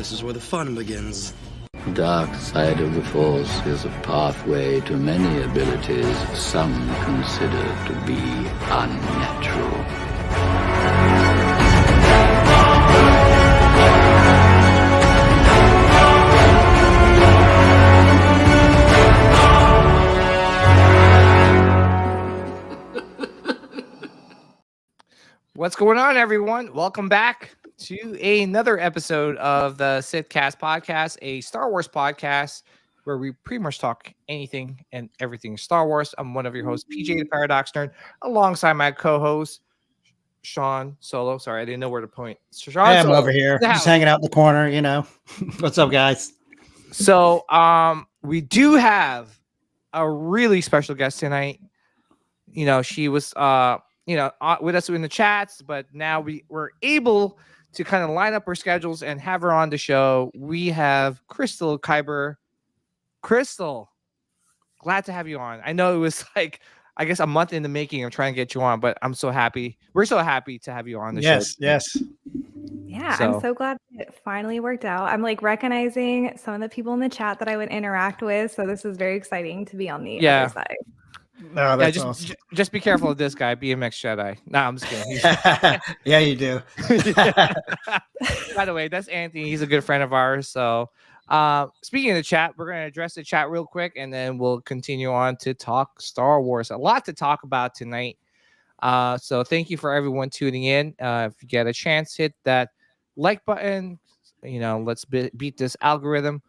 this is where the fun begins. The dark side of the Force is a pathway to many abilities some consider to be unnatural. What's going on, everyone? Welcome back to another episode of the Sithcast podcast, a Star Wars podcast where we pretty much talk anything and everything Star Wars. I'm one of your hosts, PJ the Paradox Nerd, alongside my co-host, Sean Solo. Sorry, I didn't know where to point. Sean I'm Solo, over here, just hanging out in the corner, you know. What's up, guys? So, we do have a really special guest tonight. You know, she was with us in the chats, but now we're able to kind of line up our schedules and have her on the show. We have Crystal Kyber. Crystal, glad to have you on. I know it was like, I guess, a month in the making of trying to get you on, but I'm so happy. We're so happy to have you on the show. Yes. Yeah, I'm so glad it finally worked out. I'm like recognizing some of the people in the chat that I would interact with. So this is very exciting to be on the other side. No, that's awesome. Just be careful of this guy, BMX Jedi. No, I'm just kidding. Yeah, you do. By the way, that's Anthony. He's a good friend of ours. So speaking of the chat, we're going to address the chat real quick, and then we'll continue on to talk Star Wars. A lot to talk about tonight. So thank you for everyone tuning in. If you get a chance, hit that like button. You know, let's beat this algorithm.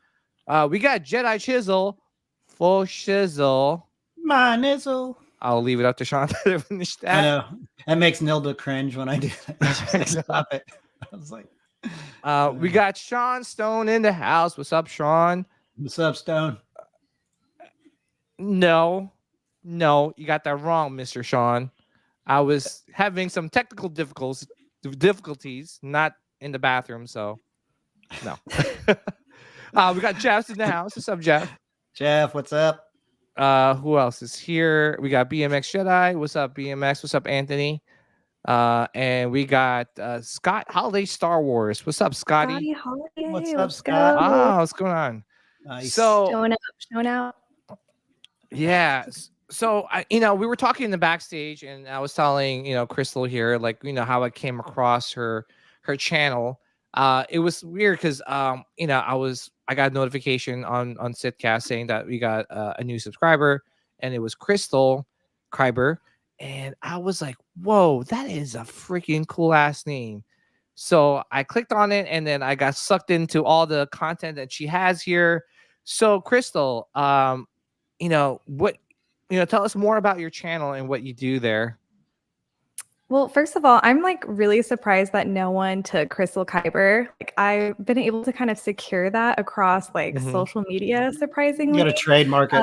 We got Jedi Chisel, full shizzle. My nizzle. I'll leave it up to Sean to finish that. I know. That makes Nilda cringe when I do that. Stop it. I was like, we got Sean Stone in the house. What's up, Sean? What's up, Stone? No, you got that wrong, Mr. Sean. I was having some technical difficulties, not in the bathroom, so no. We got Jeff in the house. What's up, Jeff? Jeff, what's up? Who else is here? We got BMX Jedi. What's up, BMX? What's up, Anthony? And we got Scott Holiday Star Wars. What's up, Scotty? Holiday. What's up, Scott? Oh, what's going on? Nice. So showing out. Yeah. So we were talking in the backstage, and I was telling Crystal here, like, how I came across her channel. It was weird because I got a notification on Sithcast saying that we got a new subscriber, and it was Crystal Kyber, and I was like, whoa, that is a freaking cool ass name. So I clicked on it, and then I got sucked into all the content that she has here. So Crystal, tell us more about your channel and what you do there. Well, first of all, I'm like really surprised that no one took Crystal Kyber. Like, I've been able to kind of secure that across like social media, surprisingly. You got to trademark it.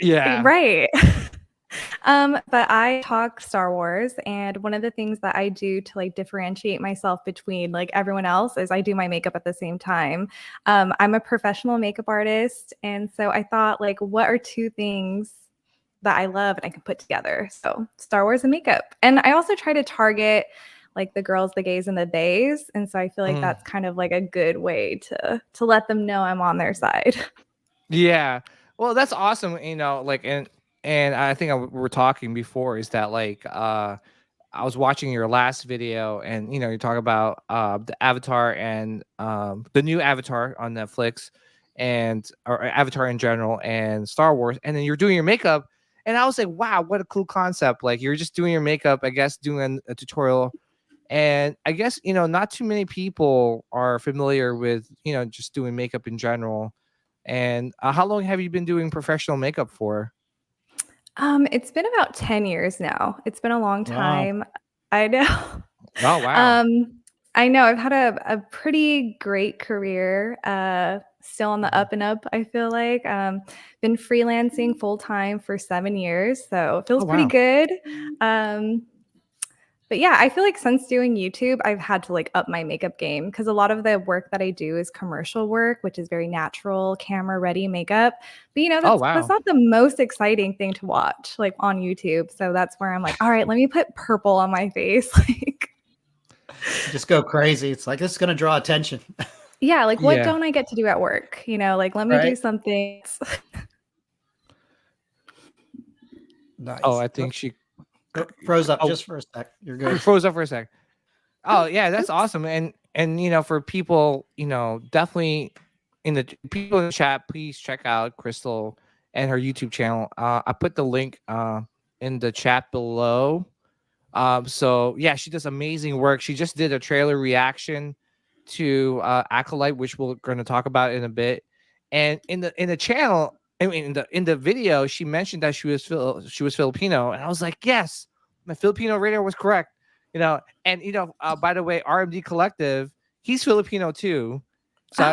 Yeah. Right. But I talk Star Wars, and one of the things that I do to like differentiate myself between like everyone else is I do my makeup at the same time. I'm a professional makeup artist, and so I thought, like, what are two things that I love and I can put together? So Star Wars and makeup. And I also try to target like the girls, the gays, and the bays. And so I feel like that's kind of like a good way to let them know I'm on their side. Yeah. Well, that's awesome. Like, and I think we were talking before is that like, I was watching your last video, and, you talk about the Avatar and the new Avatar on Netflix, or Avatar in general, and Star Wars. And then you're doing your makeup. And I was like, wow, what a cool concept. Like, you're just doing your makeup, I guess, doing a tutorial. And I guess, not too many people are familiar with, just doing makeup in general. And how long have you been doing professional makeup for? It's been about 10 years now. It's been a long time. Wow. I know. Oh, wow. I know. I've had a pretty great career. Still on the up and up, I feel like. Been freelancing full time for 7 years, so it feels pretty good. But yeah, I feel like since doing YouTube, I've had to like up my makeup game, because a lot of the work that I do is commercial work, which is very natural, camera ready makeup. But that's not the most exciting thing to watch like on YouTube. So that's where I'm like, all right, let me put purple on my face. Like, just go crazy. It's like, this is going to draw attention. Yeah, like what Yeah. don't I get to do at work? Like let me do Right. something. Nice. Oh, I think she Froze up Oh. just for a sec. You're you good. froze up for a sec. Oh yeah, that's Oops. awesome. And for people, definitely in the people in the chat, please check out Crystal and her YouTube channel. I put the link in the chat below. So yeah, she does amazing work. She just did a trailer reaction to Acolyte, which we're going to talk about in a bit. And in the channel, I mean, in the video, she mentioned that she was Filipino, and I was like, yes, my Filipino radar was correct. And by the way, RMD Collective, he's Filipino too, so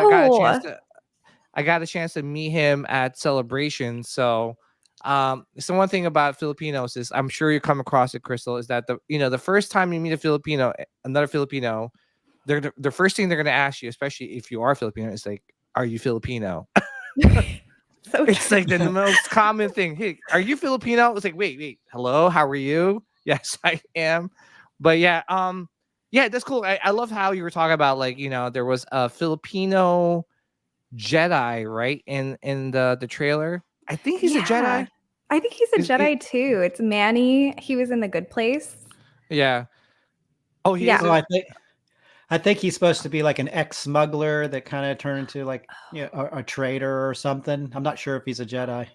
I got a chance to meet him at Celebration. So one thing about Filipinos is, I'm sure you come across it, Crystal, is that the first time you meet another Filipino, the first thing they're gonna ask you, especially if you are Filipino, is like, "Are you Filipino?" So It's true. like the most common thing. Hey, are you Filipino? It's like, wait, hello, how are you? Yes, I am. But yeah, that's cool. I love how you were talking about, like, there was a Filipino Jedi, right? In the trailer. I think he's a Jedi. I think he's a Is Jedi too. It's Manny. He was in The Good Place. Yeah. Oh, he Yeah. is. Oh, I think he's supposed to be like an ex-smuggler that kind of turned into like a traitor or something. I'm not sure if he's a Jedi.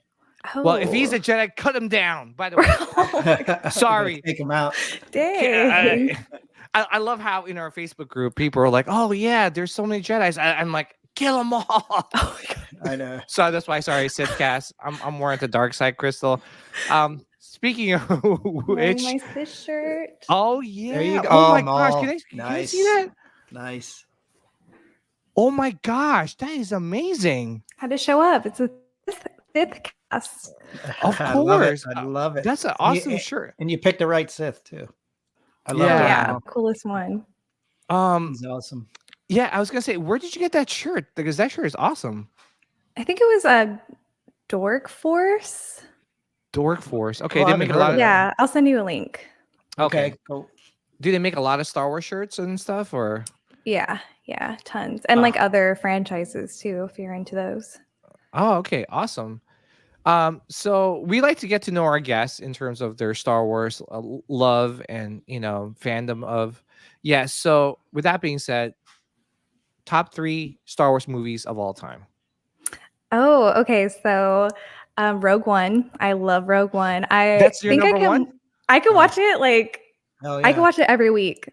Well, if he's a Oh. Jedi, cut him down. By the way, sorry. Take him out. Dang. I love how in our Facebook group people are like, "Oh yeah, there's so many Jedi's." I'm like, kill them all. Oh my God. I know. So that's why, sorry, Sith Cast. I'm more into dark side, Crystal. Speaking of Wearing which, my Sith shirt. oh yeah, There you go. oh my Maul. gosh, can I Nice. see that? Nice. Oh my gosh, that is amazing. Had to show up. It's a Sith cast. Of I love it. course, I love it. That's an awesome shirt. And you picked the right Sith too. I love Yeah. Yeah, that. coolest one. He's awesome. Yeah, I was gonna say, where did you get that shirt? Because that shirt is awesome. I think it was a Dork Force. Dork Force. Okay, Oh, I they haven't make a heard lot of of. that. Yeah, I'll send you a link. Okay. Cool. Do they make a lot of Star Wars shirts and stuff, or? Yeah, tons. And like other franchises too, if you're into those. Oh, okay, awesome. So we like to get to know our guests in terms of their Star Wars love and fandom of. Yeah. So with that being said, top 3 Star Wars movies of all time. Oh, okay. So Rogue One. I love Rogue One. That's your number one? I could watch it like Hell I could yeah. watch it every week.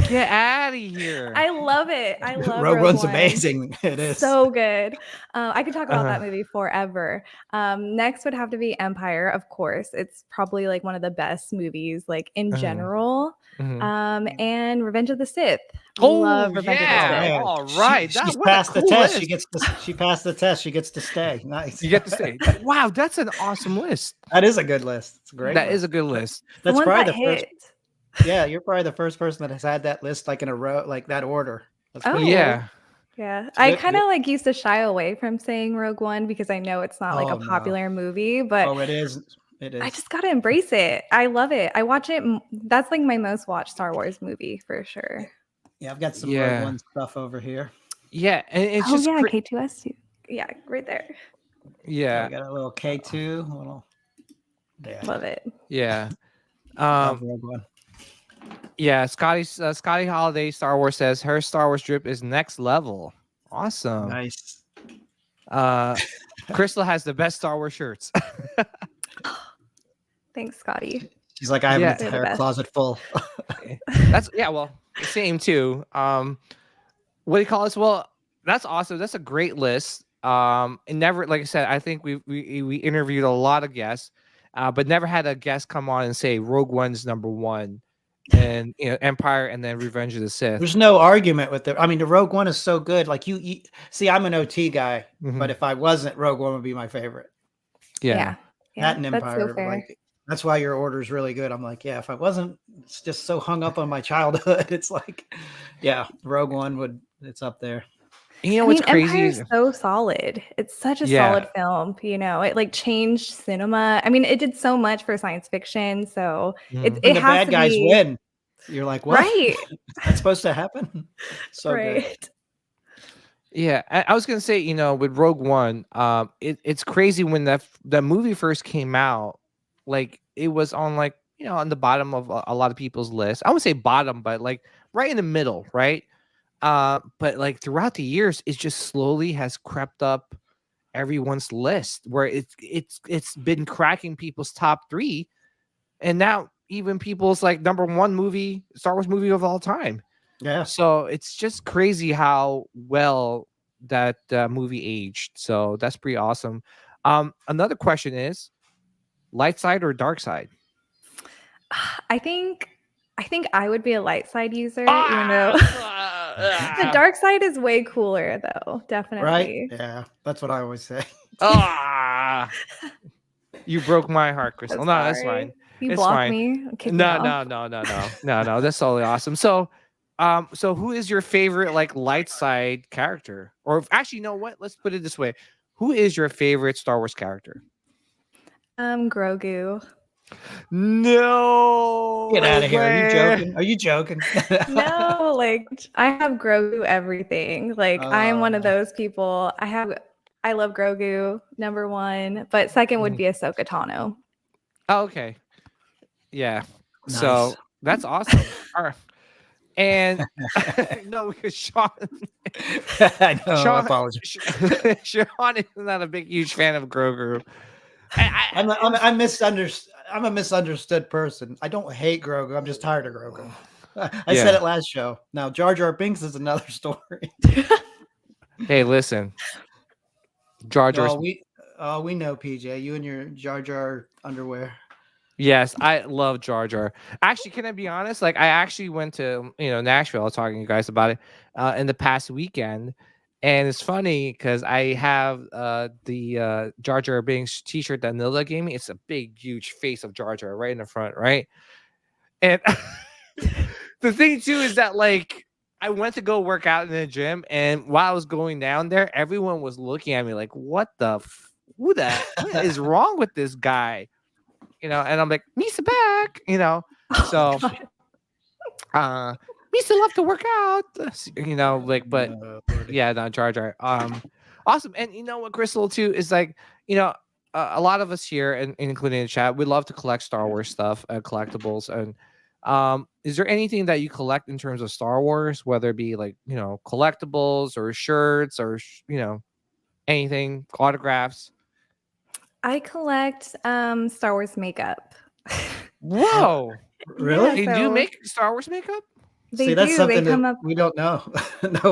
Get out of here. I love it. I love Rogue One's One. amazing. It is. So good. I could talk about that movie forever. Next would have to be Empire, of course. It's probably like one of the best movies, like in general. And Revenge of the Sith. Love Revenge of the Sith. Yeah. All right. She's What a passed the cool test. list. She passed the test. She gets to stay. Nice. You get to say, wow, that's an awesome list. That is a good list. It's a great. That list. is a good list. The That's ones probably that the first. hit. Yeah, you're probably the first person that has had that list like in a row, like that order. That's Oh. pretty Yeah. Yeah, It's I good- kind of like used to shy away from saying Rogue One because I know it's not like Oh, a no. popular movie, but Oh, it is. It is. I just gotta embrace it. I love it. I watch it. That's like my most watched Star Wars movie for sure. Yeah, I've got some Yeah. Rogue One stuff over here. Yeah. And it's Oh just yeah, K2S2. Yeah, right there. yeah. I got a little K2. A little. Yeah. Love it. Yeah. Love Rogue One. Yeah, Scotty Holiday Star Wars says her Star Wars drip is next level. Awesome. Nice. Crystal has the best Star Wars shirts. Thanks, Scotty. She's like, I have Yeah. an They're the entire best. closet full. Well, same too. What do you call this? Well, that's awesome. That's a great list. And never, like I said, I think we interviewed a lot of guests, but never had a guest come on and say Rogue One's number 1, and Empire, and then Revenge of the Sith. There's no argument with it. I mean, the Rogue One is so good. Like you see, I'm an OT guy, Mhm. but if I wasn't, Rogue One would be my favorite. Yeah. That and that's Empire. so fair. Like, that's why your order is really good. I'm like, yeah, if I wasn't it's just so hung up on my childhood, it's like, yeah, Rogue One it's up there. You know I what's mean, crazy? Empire's so solid. It's such a Yeah. solid film. It like changed cinema. I mean, it did so much for science fiction. So Mhm. it When the has bad to guys be, win, you're like, what? right? That's supposed to happen? So good. Right. Yeah, I was gonna say, with Rogue One, it's crazy when that movie first came out, like it was on like on the bottom of a lot of people's list. I would say bottom, but like right in the middle, right? But like throughout the years, it just slowly has crept up everyone's list, where it's been cracking people's top three, and now even people's like number one movie, Star Wars movie of all time. Yeah. So it's just crazy how well that movie aged. So that's pretty awesome. Another question is, light side or dark side? I think I would be a light side user, even though the dark side is way cooler, though. Right? Definitely. Yeah. That's what I always say. You broke my heart, Crystal. I'm No, that's sorry. fine. You It's block fine. me. Kick me No, off. no. That's totally awesome. So, so who is your favorite like light side character? Or actually, you know what? Let's put it this way: who is your favorite Star Wars character? Grogu. No Get out of here. Are you way. joking? Are you joking? No, like I have Grogu everything. Like I'm one of Oh. those people. I love Grogu, number one, but second would Mhm. be Ahsoka Tano. Oh, okay. Yeah. So Nice. that's awesome. All right. And no, because I know. I Sean, apologize. Sean is not a big, huge fan of Grogu. I'm a misunderstood person. I don't hate Grogu. I'm just tired of Grogu. I said Yeah. it last show. Now Jar Jar Binks is another story. Hey, listen, Jar Jar's. We know, PJ. You and your Jar Jar underwear. Yes, I love Jar Jar. Actually, can I be honest? Like, I actually went to Nashville. I was talking to you guys about it in the past weekend, and it's funny because I have the Jar Jar Binks T-shirt that Nilda gave me. It's a big, huge face of Jar Jar right in the front, right? And the thing too is that like I went to go work out in the gym, and while I was going down there, everyone was looking at me like, "What what is wrong with this guy?" And I'm like, Misa back, So Misa love to work out, but Lordy. yeah, no, Jar Jar. Awesome. And you know what, Crystal, too, is like, a lot of us here, and including the chat, we love to collect Star Wars stuff, collectibles. And is there anything that you collect in terms of Star Wars, whether it be like, collectibles or shirts or, anything, autographs? I collect Star Wars makeup. Whoa. Really? They do so make Star Wars makeup? they See, that's do. They something come that up. we don't know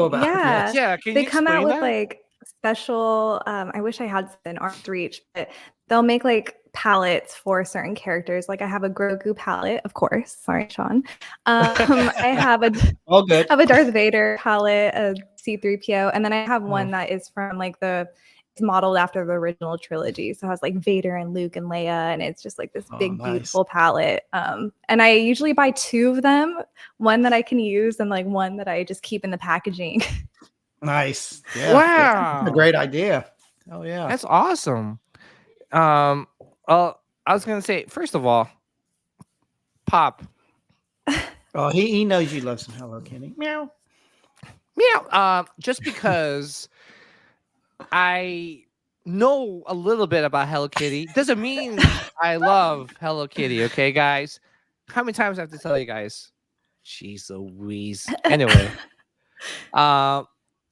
about. Yeah. Yeah, can They you come out explain with that? like special. I wish I had an arm's reach, but they'll make like palettes for certain characters. Like I have a Grogu palette, of course. Sorry, Sean. I have a All good. I have a Darth Vader palette, a C-3PO, and then I have one Mhm. that is from like it's modeled after the original trilogy. So it has like Vader and Luke and Leia, and it's just like this Oh, big, nice. beautiful palette. And I usually buy two of them, one that I can use and like one that I just keep in the packaging. Nice. Yeah. Wow. That's a great idea. Oh yeah. That's awesome. Well, I was gonna say, first of all, Pop, Oh, he knows you love some Hello Kitty. Meow. meow. Just because I know a little bit about Hello Kitty doesn't mean I love Hello Kitty. Okay, guys. How many times I have to tell you guys? Jeez Louise. Anyway, all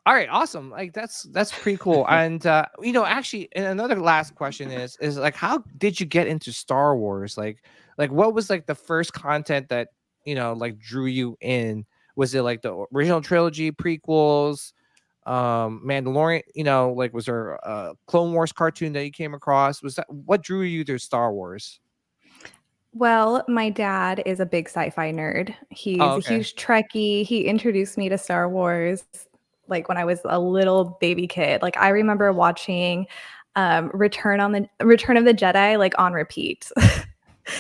right, awesome. Like that's pretty cool. And actually, and another last question is like, how did you get into Star Wars? Like what was like the first content that like drew you in? Was it like the original trilogy, prequels, Mandalorian? Like was there a Clone Wars cartoon that you came across? Was that what drew you to Star Wars? Well, my dad is a big sci-fi nerd. He's Oh, a okay. huge Trekkie. He introduced me to Star Wars like when I was a little baby kid. Like I remember watching Return of the Jedi like on repeat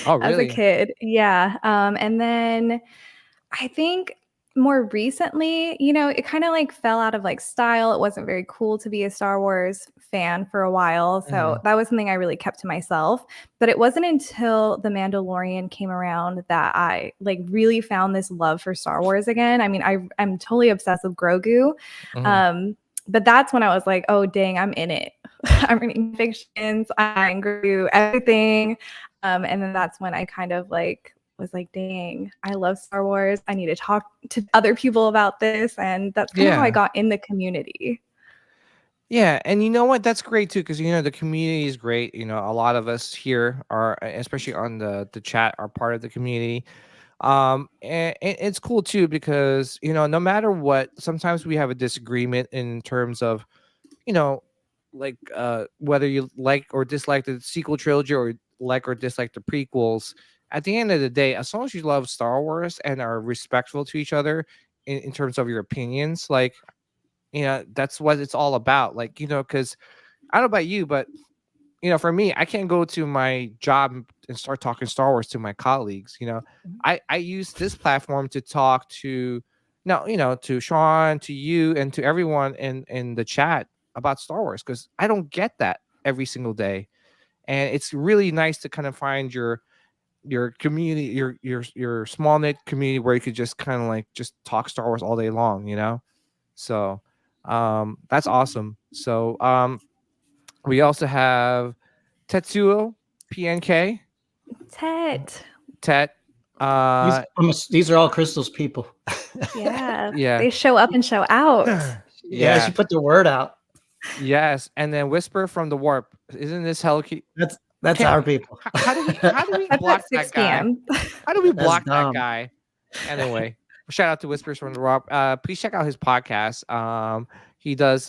Oh, as a really? kid. Yeah. And then I think more recently, it kind of like fell out of like style. It wasn't very cool to be a Star Wars fan for a while. So that was something I really kept to myself. But it wasn't until The Mandalorian came around that I like really found this love for Star Wars again. I mean, I'm totally obsessed with Grogu. Mhm. but that's when I was like, oh dang, I'm in it. I'm reading fictions, I'm going through everything. And then that's when I kind of like was like, dang, I love Star Wars. I need to talk to other people about this. And that's kind of how I Yeah. got in the community. Yeah, and you know what? That's great too, because the community is great. A lot of us here are, especially on the chat, are part of the community. And it's cool too because no matter what, sometimes we have a disagreement in terms of you know, whether you like or dislike the sequel trilogy or like or dislike the prequels. At the end of the day, as long as you love Star Wars and are respectful to each other in terms of your opinions, that's what it's all about. Because I don't know about you, but for me, I can't go to my job and start talking Star Wars to my colleagues. I use this platform to talk to no, to Sean, to you, and to everyone in the chat about Star Wars because I don't get that every single day, and it's really nice to kind of find your community, your small knit community where you could just kind of like just talk Star Wars all day long. So, that's awesome. So, we also have Tetsuo PNK. Tet. Tet. These are all Crystal's people. Yeah. Yeah. They show up and show out. Yeah, she put the word out. Yes, and then Whisper from the Warp. Isn't this Helki? That's our people. How do we That's block at that 6 guy? p.m. How do we That's block that dumb. guy? Anyway, shout out to Whispers from the Warp. Please check out his podcast. He does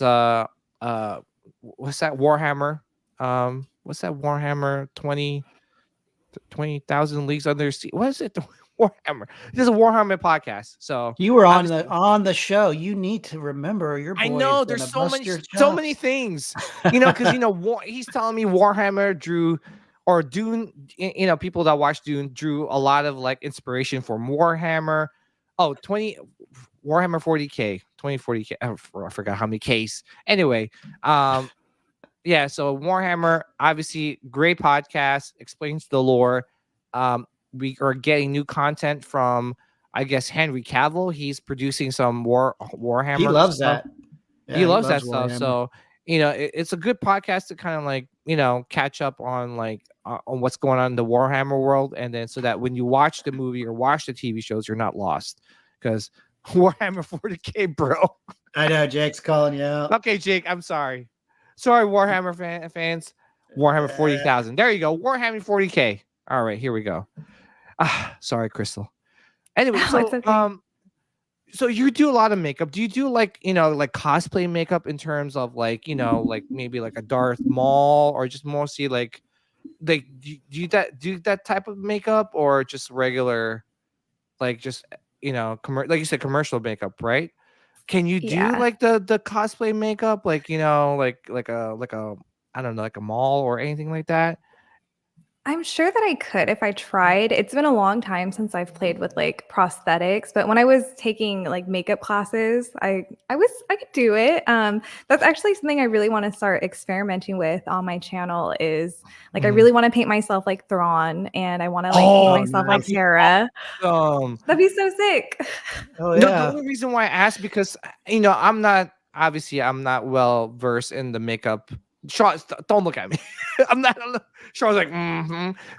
what's that Warhammer? What's that Warhammer 20,000 Leagues Under Sea? What is it? Warhammer. This is a Warhammer podcast. So You were on obviously- on the show. You need to remember your boy. I know is there's gonna so bust many your so many chops. things, because he's telling me Warhammer drew or Dune, people that watch Dune drew a lot of like inspiration for Warhammer. Oh, Warhammer 40K, 2040K. I forgot how many Ks. Anyway, yeah, so Warhammer, obviously great podcast, explains the lore. We are getting new content from, I guess, Henry Cavill. He's producing some Warhammer. He loves stuff. that. Yeah, He loves that stuff. Warhammer. So, it's a good podcast to kind of like, catch up on like on what's going on in the Warhammer world. And then so that when you watch the movie or watch the TV shows, you're not lost because Warhammer 40K, bro. I know Jake's calling you out. Okay, Jake, I'm sorry. Sorry, Warhammer fans. Warhammer 40,000. There you go. Warhammer 40K. All right, here we go. Sorry, Crystal. Anyway, Oh, it's okay. so you do a lot of makeup. Do you do like cosplay makeup in terms of like maybe like a Darth Maul or just mostly like do you do that type of makeup or just regular like just like you said commercial makeup, right? Can you do Yeah. like the cosplay makeup like like a I don't know, like a Maul or anything like that? I'm sure that I could if I tried. It's been a long time since I've played with like prosthetics, but when I was taking like makeup classes, I could do it. That's actually something I really want to start experimenting with on my channel is like I really want to paint myself like Thrawn and I want to like paint myself like nice. Hera. Um That'd be so sick. Oh No, the yeah. only reason why I asked because I'm not well versed in the makeup. Sean, don't look at me. I'm not. Sean's like,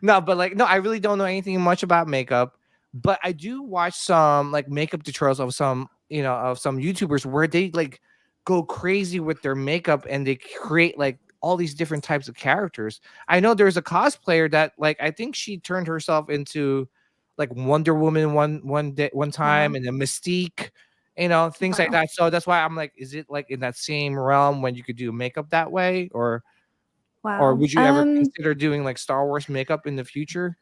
no, but like, no, I really don't know anything much about makeup. But I do watch some like makeup tutorials of some YouTubers where they like go crazy with their makeup and they create like all these different types of characters. I know there's a cosplayer that like I think she turned herself into like Wonder Woman one time, Wow. and then Mystique, things like Wow. that. So that's why I'm like, is it like in that same realm when you could do makeup that way, or Wow. would you ever consider doing like Star Wars makeup in the future?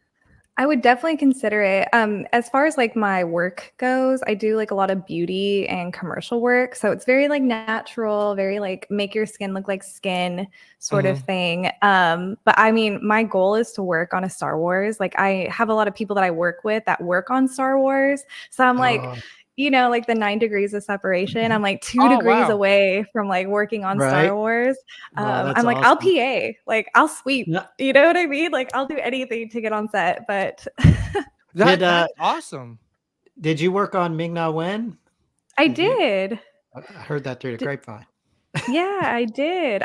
I would definitely consider it. As far as like my work goes, I do like a lot of beauty and commercial work. So it's very like natural, very like make your skin look like skin sort of thing. But I mean, my goal is to work on a Star Wars. Like I have a lot of people that I work with that work on Star Wars. So I'm like, like the 9 degrees of separation. I'm like 2 degrees wow. away from like working on Right. Star Wars. That's I'm like, I'll awesome. PA, like I'll sweep. Yeah. You know what I mean? Like I'll do anything to get on set. But That's awesome. Did you work on Ming Na Wen? I did. I heard that through the grapevine. Yeah, I did.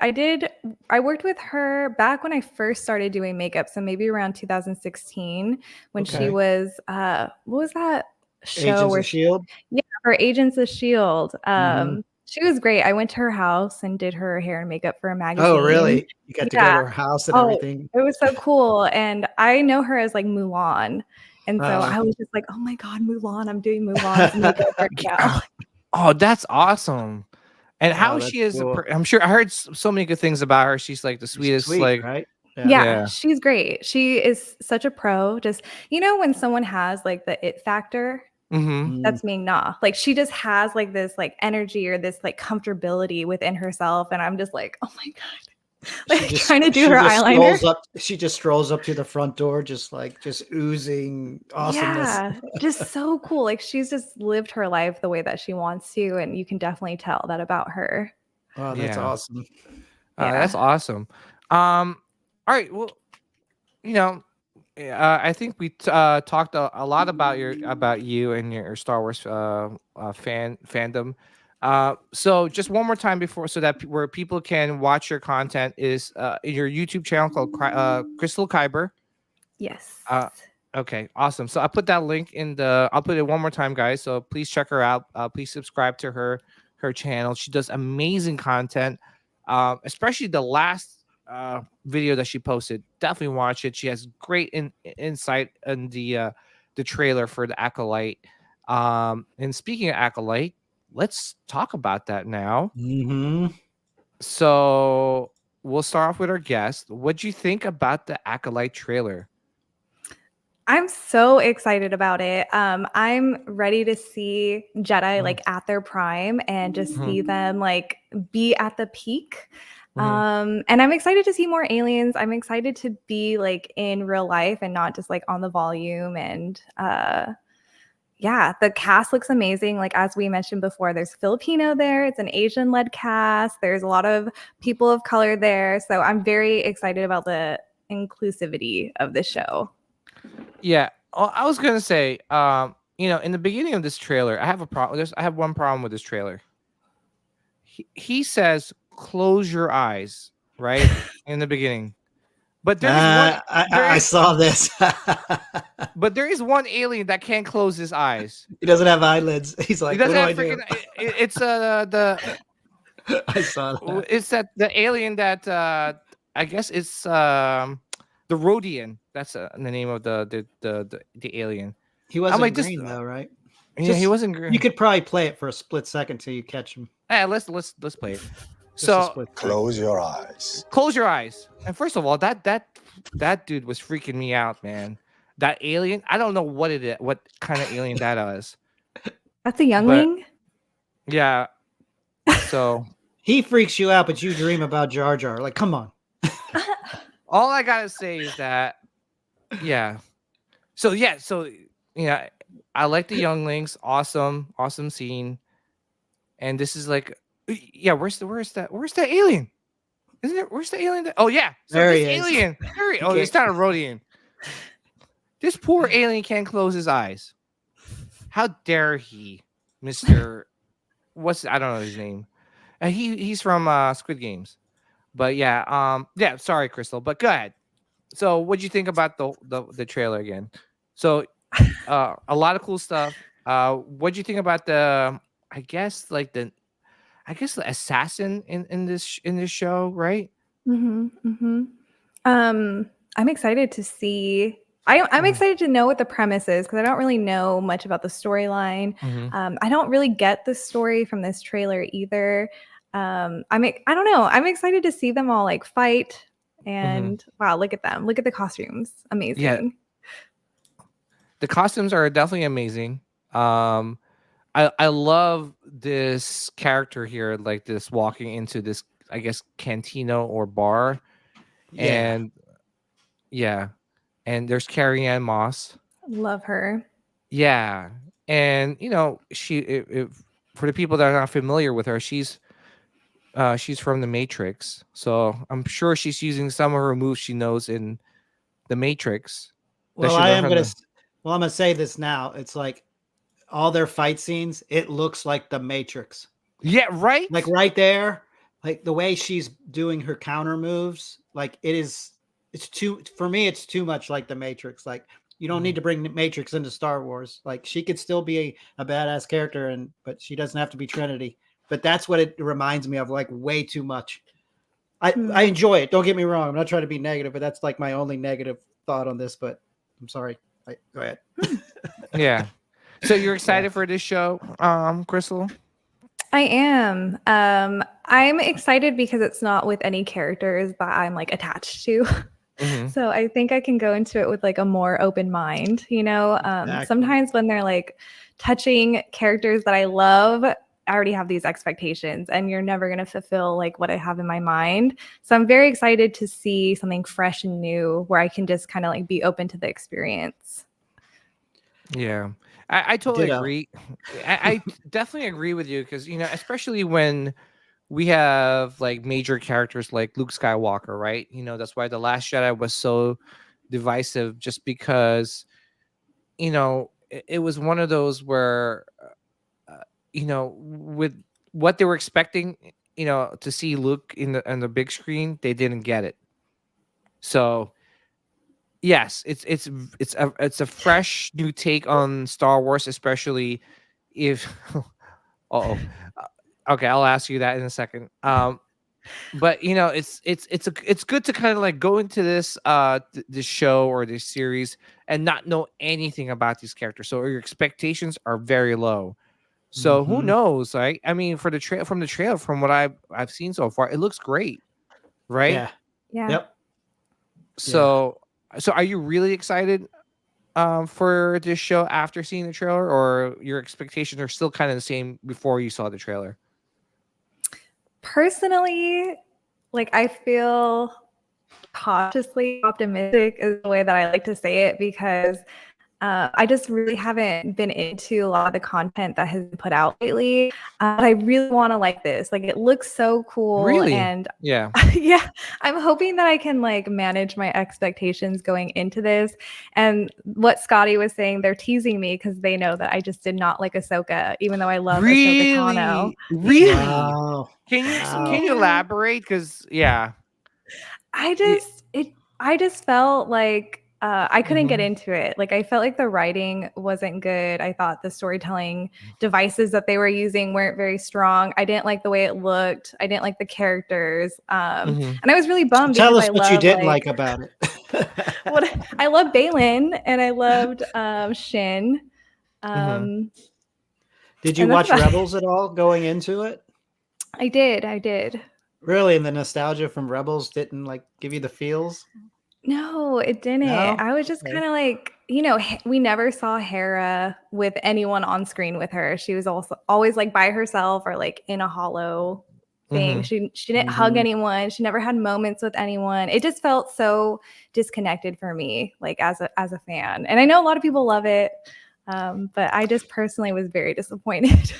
I worked with her back when I first started doing makeup, so maybe around 2016 when she Okay. was what was that show Agents where of Shield. yeah, her Agents of Shield. Mhm. She was great. I went to her house and did her hair and makeup for a Oh, magazine. really? You got to go Yeah. to her house and Oh, everything. it was so cool. And I know her as like Mulan. And so Oh. I was just like, oh my God, Mulan. I'm doing Mulan's makeup right now. Oh, that's awesome. And how Oh, she that's is, cool. I'm sure I heard so many good things about her. She's like the She's sweetest, sweet, like, right? Yeah. Yeah, yeah. she's great. She is such a pro. Just, when someone has like the it factor, Mm-hmm. Mm. that's Ming Na. Like she just has like this like energy or this like comfortability within herself. And I'm just like, oh my God. Like trying to do her eyeliner. She just strolls up to the front door, just oozing awesomeness. Yeah, just so cool. Like she's just lived her life the way that she wants to. And you can definitely tell that about her. Oh, that's Yeah. awesome. That's Yeah. awesome. All right. Well, you know, I think we talked a lot about you and your Star Wars fandom. So just one more time before, so that where people can watch your content is your YouTube channel called Crystal Kyber. Yes. Okay, awesome. So I put that link in the. I'll put it one more time, guys. So please check her out. Please subscribe to her channel. She does amazing content, especially the last video that she posted. Definitely watch it. She has great insight in the trailer for the Acolyte. And speaking of Acolyte, let's talk about that now. Mm-hmm. So we'll start off with our guest. What'd you think about the Acolyte trailer? I'm so excited about it. I'm ready to see Jedi like at their prime and just see them like be at the peak. And I'm excited to see more aliens. I'm excited to be like in real life and not just like on the volume. And yeah, the cast looks amazing. Like as we mentioned before, there's Filipino there. It's an Asian-led cast. There's a lot of people of color there. So I'm very excited about the inclusivity of the show. Yeah, I was gonna say, in the beginning of this trailer, I have a problem. I have one problem with this trailer. He says, "Close your eyes," right in the beginning, but there is one. I saw this. But there is one alien that can't close his eyes. He doesn't have eyelids. He's He like, doesn't what have do I freaking. do? It's the. I saw that. It's the alien that I guess it's the Rhodian. That's the name of the alien. He wasn't like, green though, right? Yeah, he wasn't green. You could probably play it for a split second till you catch him. Yeah, let's play it. Just So close your eyes. Close your eyes. And first of all, that dude was freaking me out, man. That alien, I don't know what it is, what kind of alien that is. That's a youngling. Yeah. So he freaks you out, but you dream about Jar Jar. Like, come on. all I gotta say is that, yeah. So I like the younglings. Awesome scene. And this is like, yeah. Where's that alien? Isn't it? Where's the alien? Oh yeah, so there this he is. Alien. Oh, it's not a Rhodian. This poor alien can't close his eyes. How dare he, Mister? I don't know his name. He's from Squid Games. But yeah, Sorry, Crystal, but go ahead. So, what'd you think about the trailer again? So, a lot of cool stuff. What'd you think about the assassin in this show, right? I'm excited to see. I'm excited to know what the premise is because I don't really know much about the storyline. I don't really get the story from this trailer either. I don't know. I'm excited to see them all like fight and wow, look at them. Look at the costumes. Amazing. Yeah. The costumes are definitely amazing. I love this character here, like this walking into this, I guess, cantina or bar. And and there's Carrie Ann Moss. Love her. Yeah. And for the people that are not familiar with her, she's from the Matrix. So I'm sure she's using some of her moves she knows in the Matrix. Well, I'm gonna say this now. It's like all their fight scenes, it looks like the Matrix. Yeah, right? Like right there. like the way she's doing her counter moves, like it's too, for me, it's too much like the Matrix. Like you don't need to bring the Matrix into Star Wars. Like she could still be a badass character, but she doesn't have to be Trinity. But that's what it reminds me of, like way too much. I enjoy it. Don't get me wrong. I'm not trying to be negative, but that's like my only negative thought on this. But I'm sorry. Go ahead. Yeah. So you're excited for this show, Crystal? I am. I'm excited because it's not with any characters that I'm like attached to. So I think I can go into it with like a more open mind, you know. Exactly. Sometimes when they're like touching characters that I love, I already have these expectations and you're never going to fulfill like what I have in my mind. So I'm very excited to see something fresh and new where I can just kind of like be open to the experience. Yeah, I totally Ditto. agree. I definitely agree with you because, you know, especially when we have like major characters like Luke Skywalker, right? You know, that's why The Last Jedi was so divisive, just because, you know, it was one of those where, you know, with what they were expecting, you know, to see Luke in the big screen, they didn't get it. So yes, it's a fresh new take on Star Wars, especially if oh okay, I'll ask you that in a second. But you know, it's good to kind of like go into this this show or this series and not know anything about these characters, so your expectations are very low. So who knows, right? I mean, for the from the trailer, from what I've seen so far, it looks great, right? Yeah. Yeah. Yep. So so are you really excited for this show after seeing the trailer, or your expectations are still kind of the same before you saw the trailer? Personally, like I feel cautiously optimistic is the way that I like to say it, because I just really haven't been into a lot of the content that has been put out lately. But I really want to like this. Like it looks so cool. Really? And Yeah. yeah, I'm hoping that I can like manage my expectations going into this. And what Scotty was saying, they're teasing me because they know that I just did not like Ahsoka, even though I love Ahsoka Tano. Really? Wow. Can you elaborate? Because I just felt like I couldn't get into it. Like I felt like the writing wasn't good. I thought the storytelling devices that they were using weren't very strong. I didn't like the way it looked. I didn't like the characters. And I was really bummed Tell because us I what love you didn't like about it. I love Balin and I loved Shin. Did you and that's watch about it. Rebels at all going into it? I did. Really? And the nostalgia from Rebels didn't like give you the feels? No, it didn't. No? I was just Okay. kind of like, you know, we never saw Hera with anyone on screen with her. She was also always like by herself or like in a hollow thing. She didn't hug anyone. She never had moments with anyone. It just felt so disconnected for me, like as a fan. And I know a lot of people love it, but I just personally was very disappointed.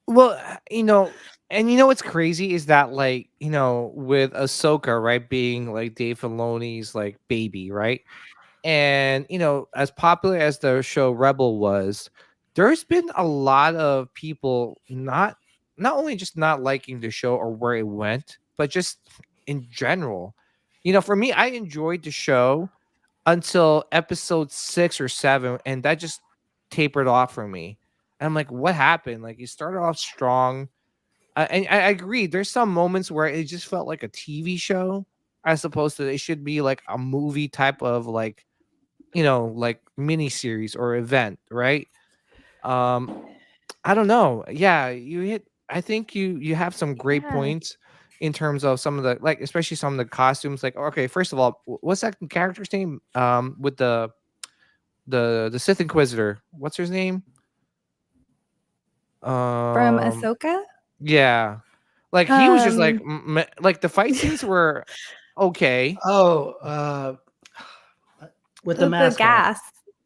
well, you know, and you know what's crazy is that, like, you know, with Ahsoka, right, being like Dave Filoni's like baby, right? And you know, as popular as the show Rebel was, there's been a lot of people not only just not liking the show or where it went, but just in general. You know, for me, I enjoyed the show until episode 6 or 7, and that just tapered off for me. And I'm like, what happened? Like, you started off strong. And I agree. There's some moments where it just felt like a TV show as opposed to it should be like a movie type of like, you know, like mini series or event, right? I don't know. Yeah, I think you have some great Yeah. points in terms of some of the, like, especially some of the costumes. Like, okay, first of all, what's that character's name? With the Sith Inquisitor. What's his name? From Um, Ahsoka? yeah, like he was just like Um, like the fight scenes were okay. Oh, with the the mask on. gas.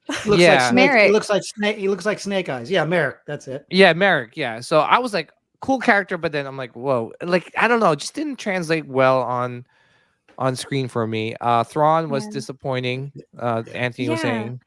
Looks like Yeah. snake. He Merrick. looks like snake. He looks like Snake Eyes. Yeah, Merrick. That's it. Yeah, Merrick. Yeah. So I was like, cool character, but then I'm like, whoa, like I don't know, it just didn't translate well on screen for me. Thrawn was Yeah. disappointing. Anthony was Yeah. saying.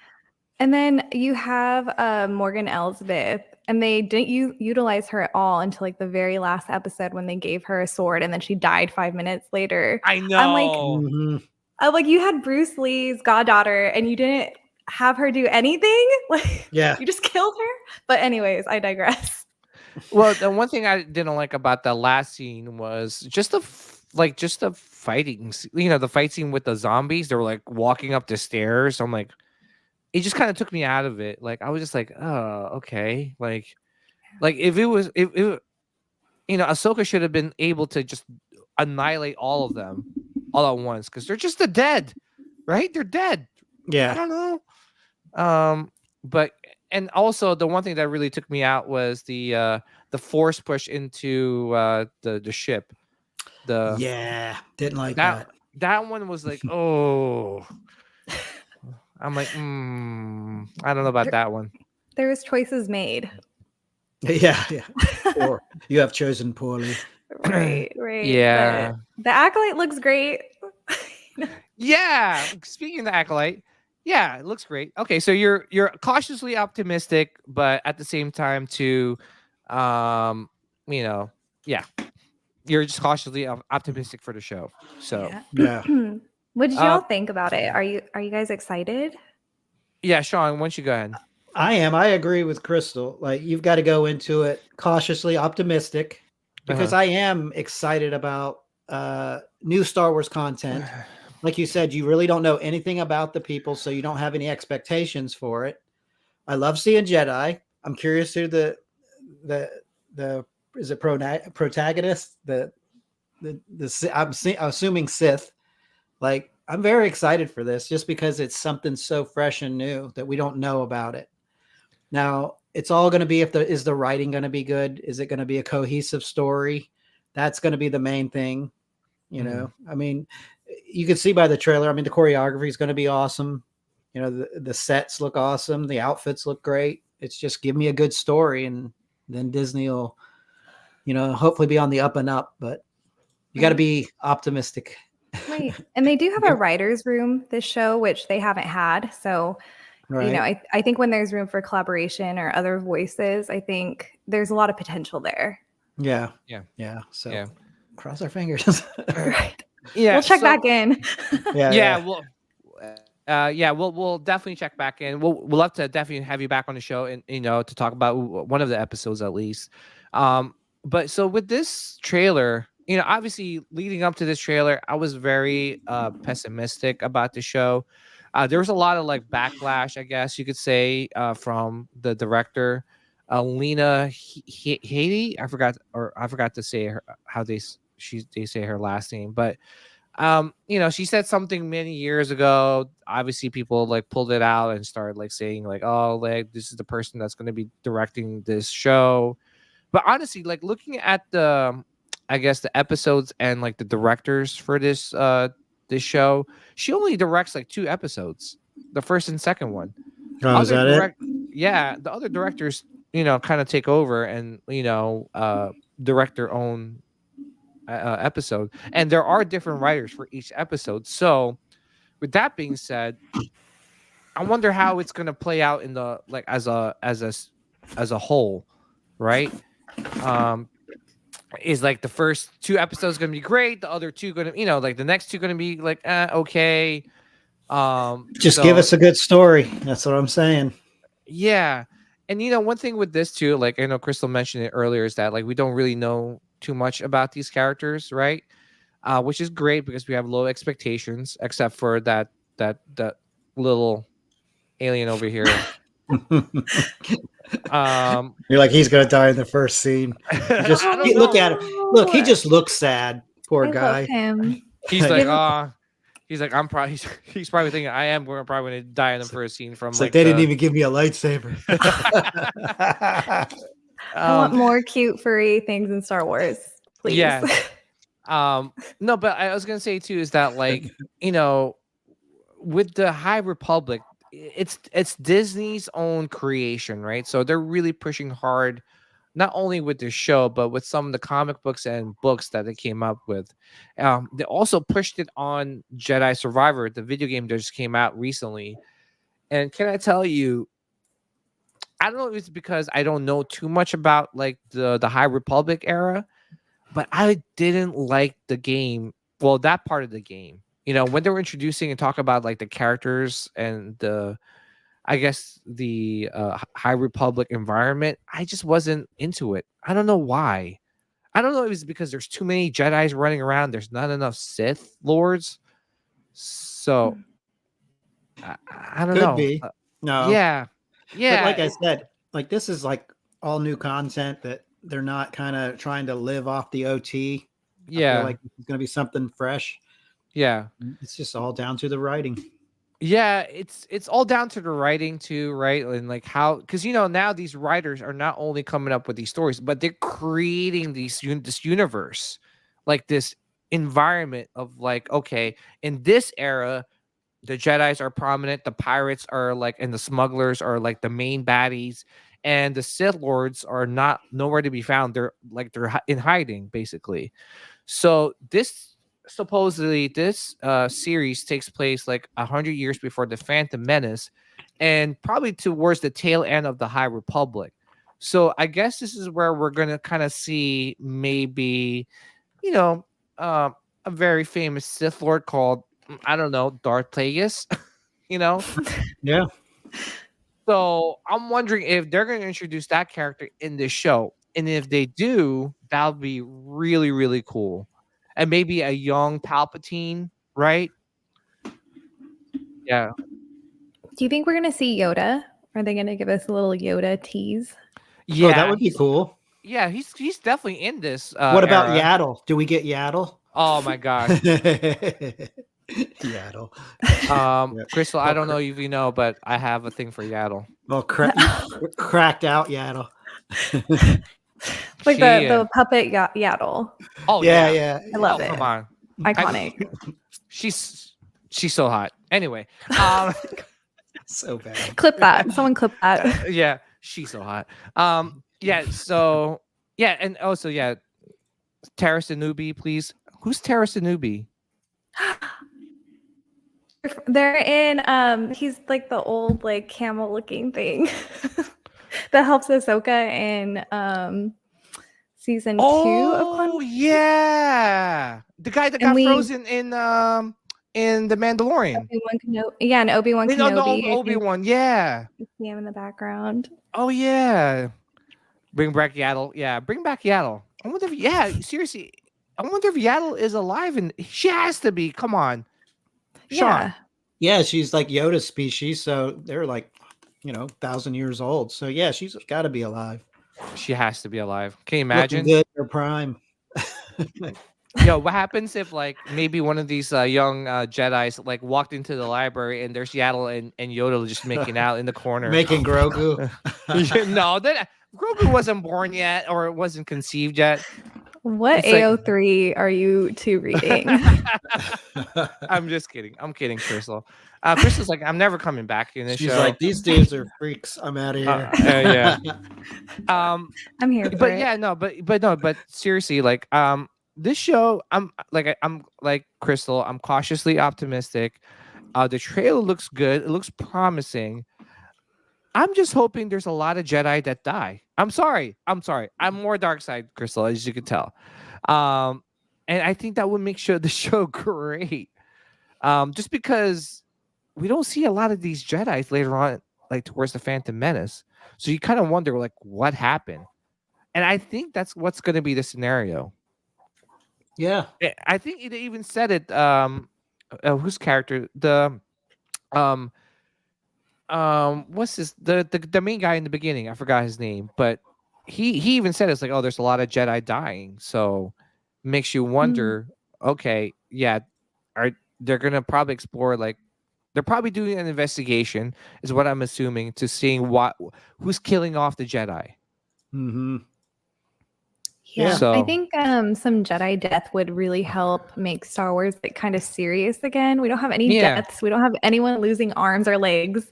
And then you have Morgan Elsbeth, And they didn't utilize her at all until like the very last episode when they gave her a sword and then she died 5 minutes later. I know. I'm like, you had Bruce Lee's goddaughter and you didn't have her do anything? Like, Yeah. you just killed her? But anyways, I digress. Well, the one thing I didn't like about the last scene was just the fighting. The fight scene with the zombies. They were like walking up the stairs. I'm like, it just kind of took me out of it. Like I was just like, oh, okay. Like if Ahsoka should have been able to just annihilate all of them all at once because they're just dead, right? They're dead. I Yeah. don't know. But and also the one thing that really took me out was the force push into the ship. Yeah. Didn't like that. That one was like, oh. I'm like, I don't know about that one. There was choices made. Yeah. Or you have chosen poorly. Right. Yeah. But the Acolyte looks great. Yeah. Speaking of the Acolyte, yeah, it looks great. Okay, so you're cautiously optimistic, but at the same time, too, yeah, you're just cautiously optimistic for the show. So Yeah. What did y'all think about it? Are you guys excited? Yeah, Sean, why don't you go ahead? I am. I agree with Crystal. Like you've got to go into it cautiously optimistic because I am excited about new Star Wars content. Like you said, you really don't know anything about the people, so you don't have any expectations for it. I love seeing Jedi. I'm curious who the is it protagonist? I'm assuming Sith. Like I'm very excited for this just because it's something so fresh and new that we don't know about it. Now it's all going to be is the writing going to be good? Is it going to be a cohesive story? That's going to be the main thing. You know, I mean, you can see by the trailer. I mean, the choreography is going to be awesome. You know, the sets look awesome. The outfits look great. It's just give me a good story, and then Disney will, hopefully be on the up and up. But you got to be optimistic. Right. And they do have a writer's room, this show, which they haven't had. So, right. I think when there's room for collaboration or other voices, I think there's a lot of potential there. Yeah. So cross our fingers. Right. Yeah, we'll check back in. We'll definitely check back in. We'll love to definitely have you back on the show and to talk about one of the episodes at least. But so with this trailer, obviously leading up to this trailer, I was very pessimistic about the show. There was a lot of like backlash, I guess you could say, from the director, Lena Headey. I forgot to say how they say her last name, but she said something many years ago. Obviously people like pulled it out and started like saying like, oh, like this is the person that's going to be directing this show. But honestly, like looking at the episodes and like the directors for this show, she only directs like 2 episodes, the first and second one. Oh, is that it? Yeah, the other directors kind of take over and direct their own episode, and there are different writers for each episode. So with that being said, I wonder how it's going to play out in the like as a whole, right? Is like the first 2 episodes going to be great, the other 2 going to like the next 2 going to be like okay. Just give us a good story. That's what I'm saying. Yeah. And one thing with this too, like I know Crystal mentioned it earlier, is that like we don't really know too much about these characters, right? Which is great because we have low expectations, except for that little alien over here. You're like, he's gonna die in the first scene. Look at him. Look, he just looks sad. Poor guy. Love him. He's like, he's like, he's probably thinking I am probably going to die in the first scene from it's like they didn't even give me a lightsaber. I want more cute furry things in Star Wars, please. Yeah. No, but I was gonna say too is that like with the High Republic, it's Disney's own creation, right? So they're really pushing hard, not only with the show but with some of the comic books and books that they came up with. They also pushed it on Jedi Survivor, the video game that just came out recently. And can I tell you, I don't know if it's because I don't know too much about like the High Republic era, but I didn't like the game. Well, that part of the game, when they were introducing and talking about like the characters and I guess the High Republic environment, I just wasn't into it. I don't know why. I don't know if it was because there's too many Jedis running around. There's not enough Sith Lords. So I don't Could know. be. No. Yeah. Yeah. But like I said, like this is like all new content that they're not kind of trying to live off the OT. I feel like it's going to be something fresh. Yeah. It's just all down to the writing. Yeah, it's all down to the writing too, right? And like how, because now these writers are not only coming up with these stories, but they're creating this universe, like this environment of like, okay, in this era, the Jedis are prominent, the pirates are like, and the smugglers are like the main baddies, and the Sith Lords are not nowhere to be found. They're in hiding, basically. So supposedly this series takes place like 100 years before the Phantom Menace, and probably towards the tail end of the High Republic. So I guess this is where we're gonna kind of see maybe, a very famous Sith Lord called, I don't know, Darth Plagueis. Yeah. So I'm wondering if they're going to introduce that character in this show, and if they do, that would be really, really cool. And maybe a young Palpatine, right? Yeah. Do you think we're gonna see Yoda? Are they gonna give us a little Yoda tease? Yeah, Oh, that would be cool. Yeah, he's definitely in this. What about era. Yaddle? Do we get Yaddle? Oh my gosh. Yaddle. Crystal, I don't know if you know, but I have a thing for Yaddle. Well, cracked out Yaddle. Like the puppet Yaddle. Oh yeah. I love it. Come on. Iconic. She's so hot. Anyway, so bad. Clip that. Someone clip that. Yeah, she's so hot. So and also Terrace Anubi, please. Who's Terrace Anubi? They're in he's like the old like camel looking thing that helps Ahsoka in season 2 of Clone Wars. Yeah, the guy that got frozen in The Mandalorian. And Obi-Wan Kenobi. No, Obi-Wan. Yeah, you see him in the background. Oh yeah, bring back Yaddle. Yeah, bring back Yaddle. I wonder if seriously, I wonder if Yaddle is alive, and she has to be. Come on. Sean. Yeah, she's like Yoda's species, so they're like, 1,000 years old. So yeah, she's got to be alive. She has to be alive. Can you imagine? Looking good in her prime. What happens if like maybe one of these young Jedis like walked into the library and there's Yaddle and Yoda just making out in the corner, making Grogu? No, Grogu wasn't born yet, or it wasn't conceived yet. What AO3 are you two reading? I'm just kidding. I'm kidding, Crystal. Crystal's like, I'm never coming back in this show. She's like, these dudes are freaks. I'm out of here. Yeah. I'm here. But seriously, like, this show, I'm like Crystal. I'm cautiously optimistic. The trailer looks good. It looks promising. I'm just hoping there's a lot of Jedi that die. I'm sorry. I'm more dark side, Crystal, as you can tell. And I think that would make the show great. Just because we don't see a lot of these Jedi later on, like towards the Phantom Menace. So you kind of wonder, like, what happened? And I think that's what's going to be the scenario. Yeah. I think it even said it. Whose character? What's this? The main guy in the beginning? I forgot his name, but he even said it's like, oh, there's a lot of Jedi dying, so makes you wonder. Okay, yeah, they're gonna probably explore, like, they're probably doing an investigation, is what I'm assuming, to seeing who's killing off the Jedi. Mm-hmm. Yeah, so, I think some Jedi death would really help make Star Wars like kind of serious again. We don't have any deaths. We don't have anyone losing arms or legs.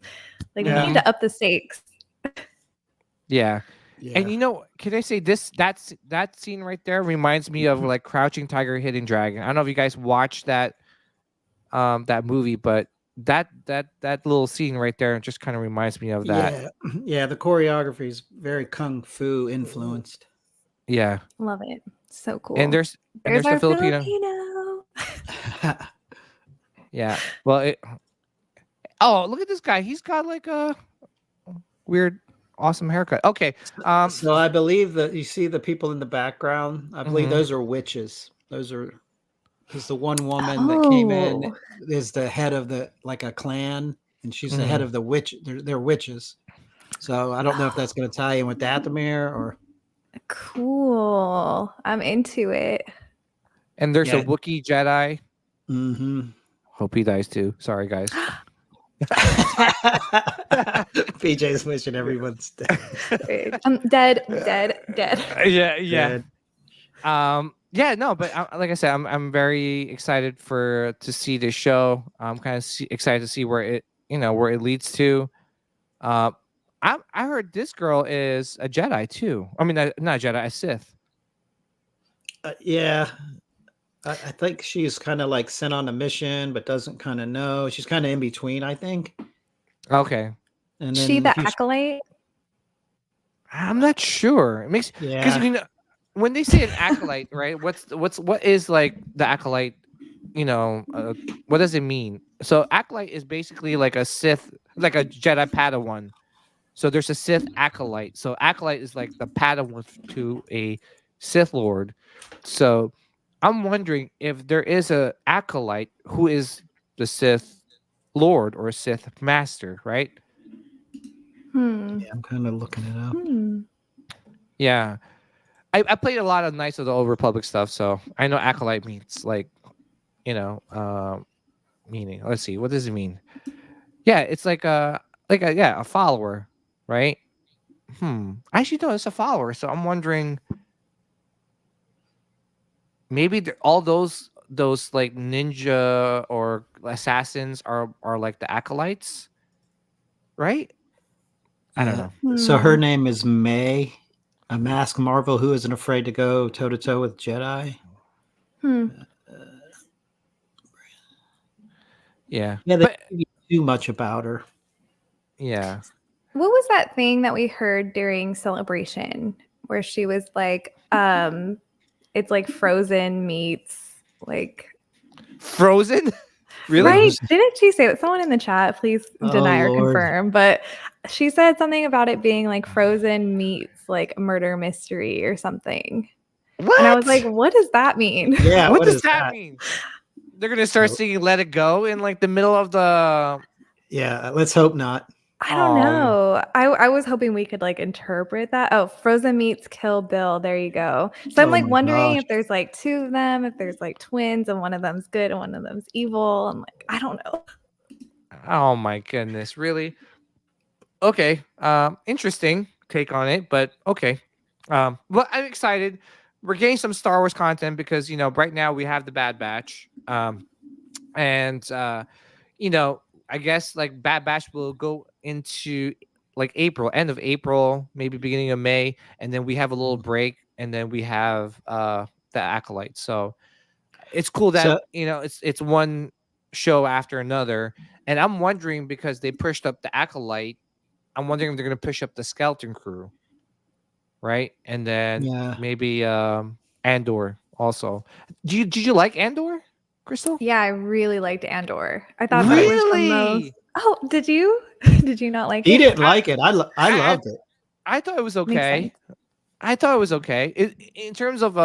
Like we need to up the stakes. Yeah. And can I say this? That scene right there reminds me of like Crouching Tiger, Hidden Dragon. I don't know if you guys watched that movie, but that little scene right there just kind of reminds me of that. Yeah, yeah. The choreography is very kung fu influenced. Yeah. Love it. So cool. And there's There's the our Filipino. Filipino. Yeah. Well, oh, look at this guy. He's got like a weird, awesome haircut. Okay. So I believe that you see the people in the background. I believe Mhm. those are witches. Those are because the one woman that came in Oh, is the head of the like a clan, and she's the head Mhm. of the witch. They're witches. So I don't know if that's going to tie in with Dathomir or cool. I'm into it. And there's a Yeah. Wookiee Jedi. Mm-hmm. Hope he dies too. Sorry, guys. PJ's wishing everyone's dead. I'm dead, dead, dead. Yeah. Dead. Yeah, no, but like I said, I'm very excited to see this show. I'm kind of excited to see where it leads to. Uh, I heard this girl is a Jedi too. I mean, not a Jedi, a Sith. Yeah. I think she's kind of like sent on a mission, but doesn't kind of know. She's kind of in between, I think. Okay, And She then the if you, acolyte? I'm not sure. It makes because yeah, when they say an acolyte, right? What is like the acolyte? What does it mean? So acolyte is basically like a Sith, like a Jedi Padawan. So there's a Sith acolyte. So acolyte is like the Padawan to a Sith Lord. So I'm wondering if there is a acolyte who is the Sith Lord or Sith Master, right? Hmm. I'm kind of looking it up. Hmm. Yeah. I played a lot of Knights of the Old Republic stuff, so I know acolyte means like, meaning. Let's see, what does it mean? Yeah, it's like a follower, right? I actually know it's a follower, so I'm wondering maybe all those like ninja or assassins are like the acolytes, right? I don't Yeah. know. So her Hmm. name is May, a masked marvel who isn't afraid to go toe to toe with Jedi. Hmm. Yeah, Yeah, they but didn't give you too much about her. yeah, What was that thing that we heard during celebration where she was like, it's like frozen meats, like Frozen. Really? right? Frozen. Didn't she say it? Someone in the chat, please Oh, deny or Lord. confirm. But she said something about it being like frozen meats, like murder mystery or something. What? And I was like, what does that mean? Yeah, What what does is that that? mean? They're gonna start Nope. singing "Let It Go" in like the middle of the. Yeah, let's hope not. I don't know. I was hoping we could like interpret that. Oh, frozen meats Kill Bill. There you go. So I'm Oh like my wondering gosh. if there's like two of them, if there's like twins and one of them's good and one of them's evil. I'm like, I don't know. Oh my goodness! Really? Okay. Interesting take on it, but okay. Well, I'm excited. We're getting some Star Wars content because right now we have the Bad Batch. And I guess like Bad Batch will go into like April, end of April, maybe beginning of May, and then we have a little break, and then we have the Acolyte. So it's cool that So it's one show after another, and I'm wondering because they pushed up the Acolyte, I'm wondering if they're gonna push up the Skeleton Crew, right? And then yeah. maybe Andor also. Did you like Andor, Crystal? Yeah, I really liked Andor. I thought that it was the most. Really? Oh, did you? Did you not like He it? didn't like it. I I loved it. I thought it was Makes okay. sense. I thought it was okay. In terms of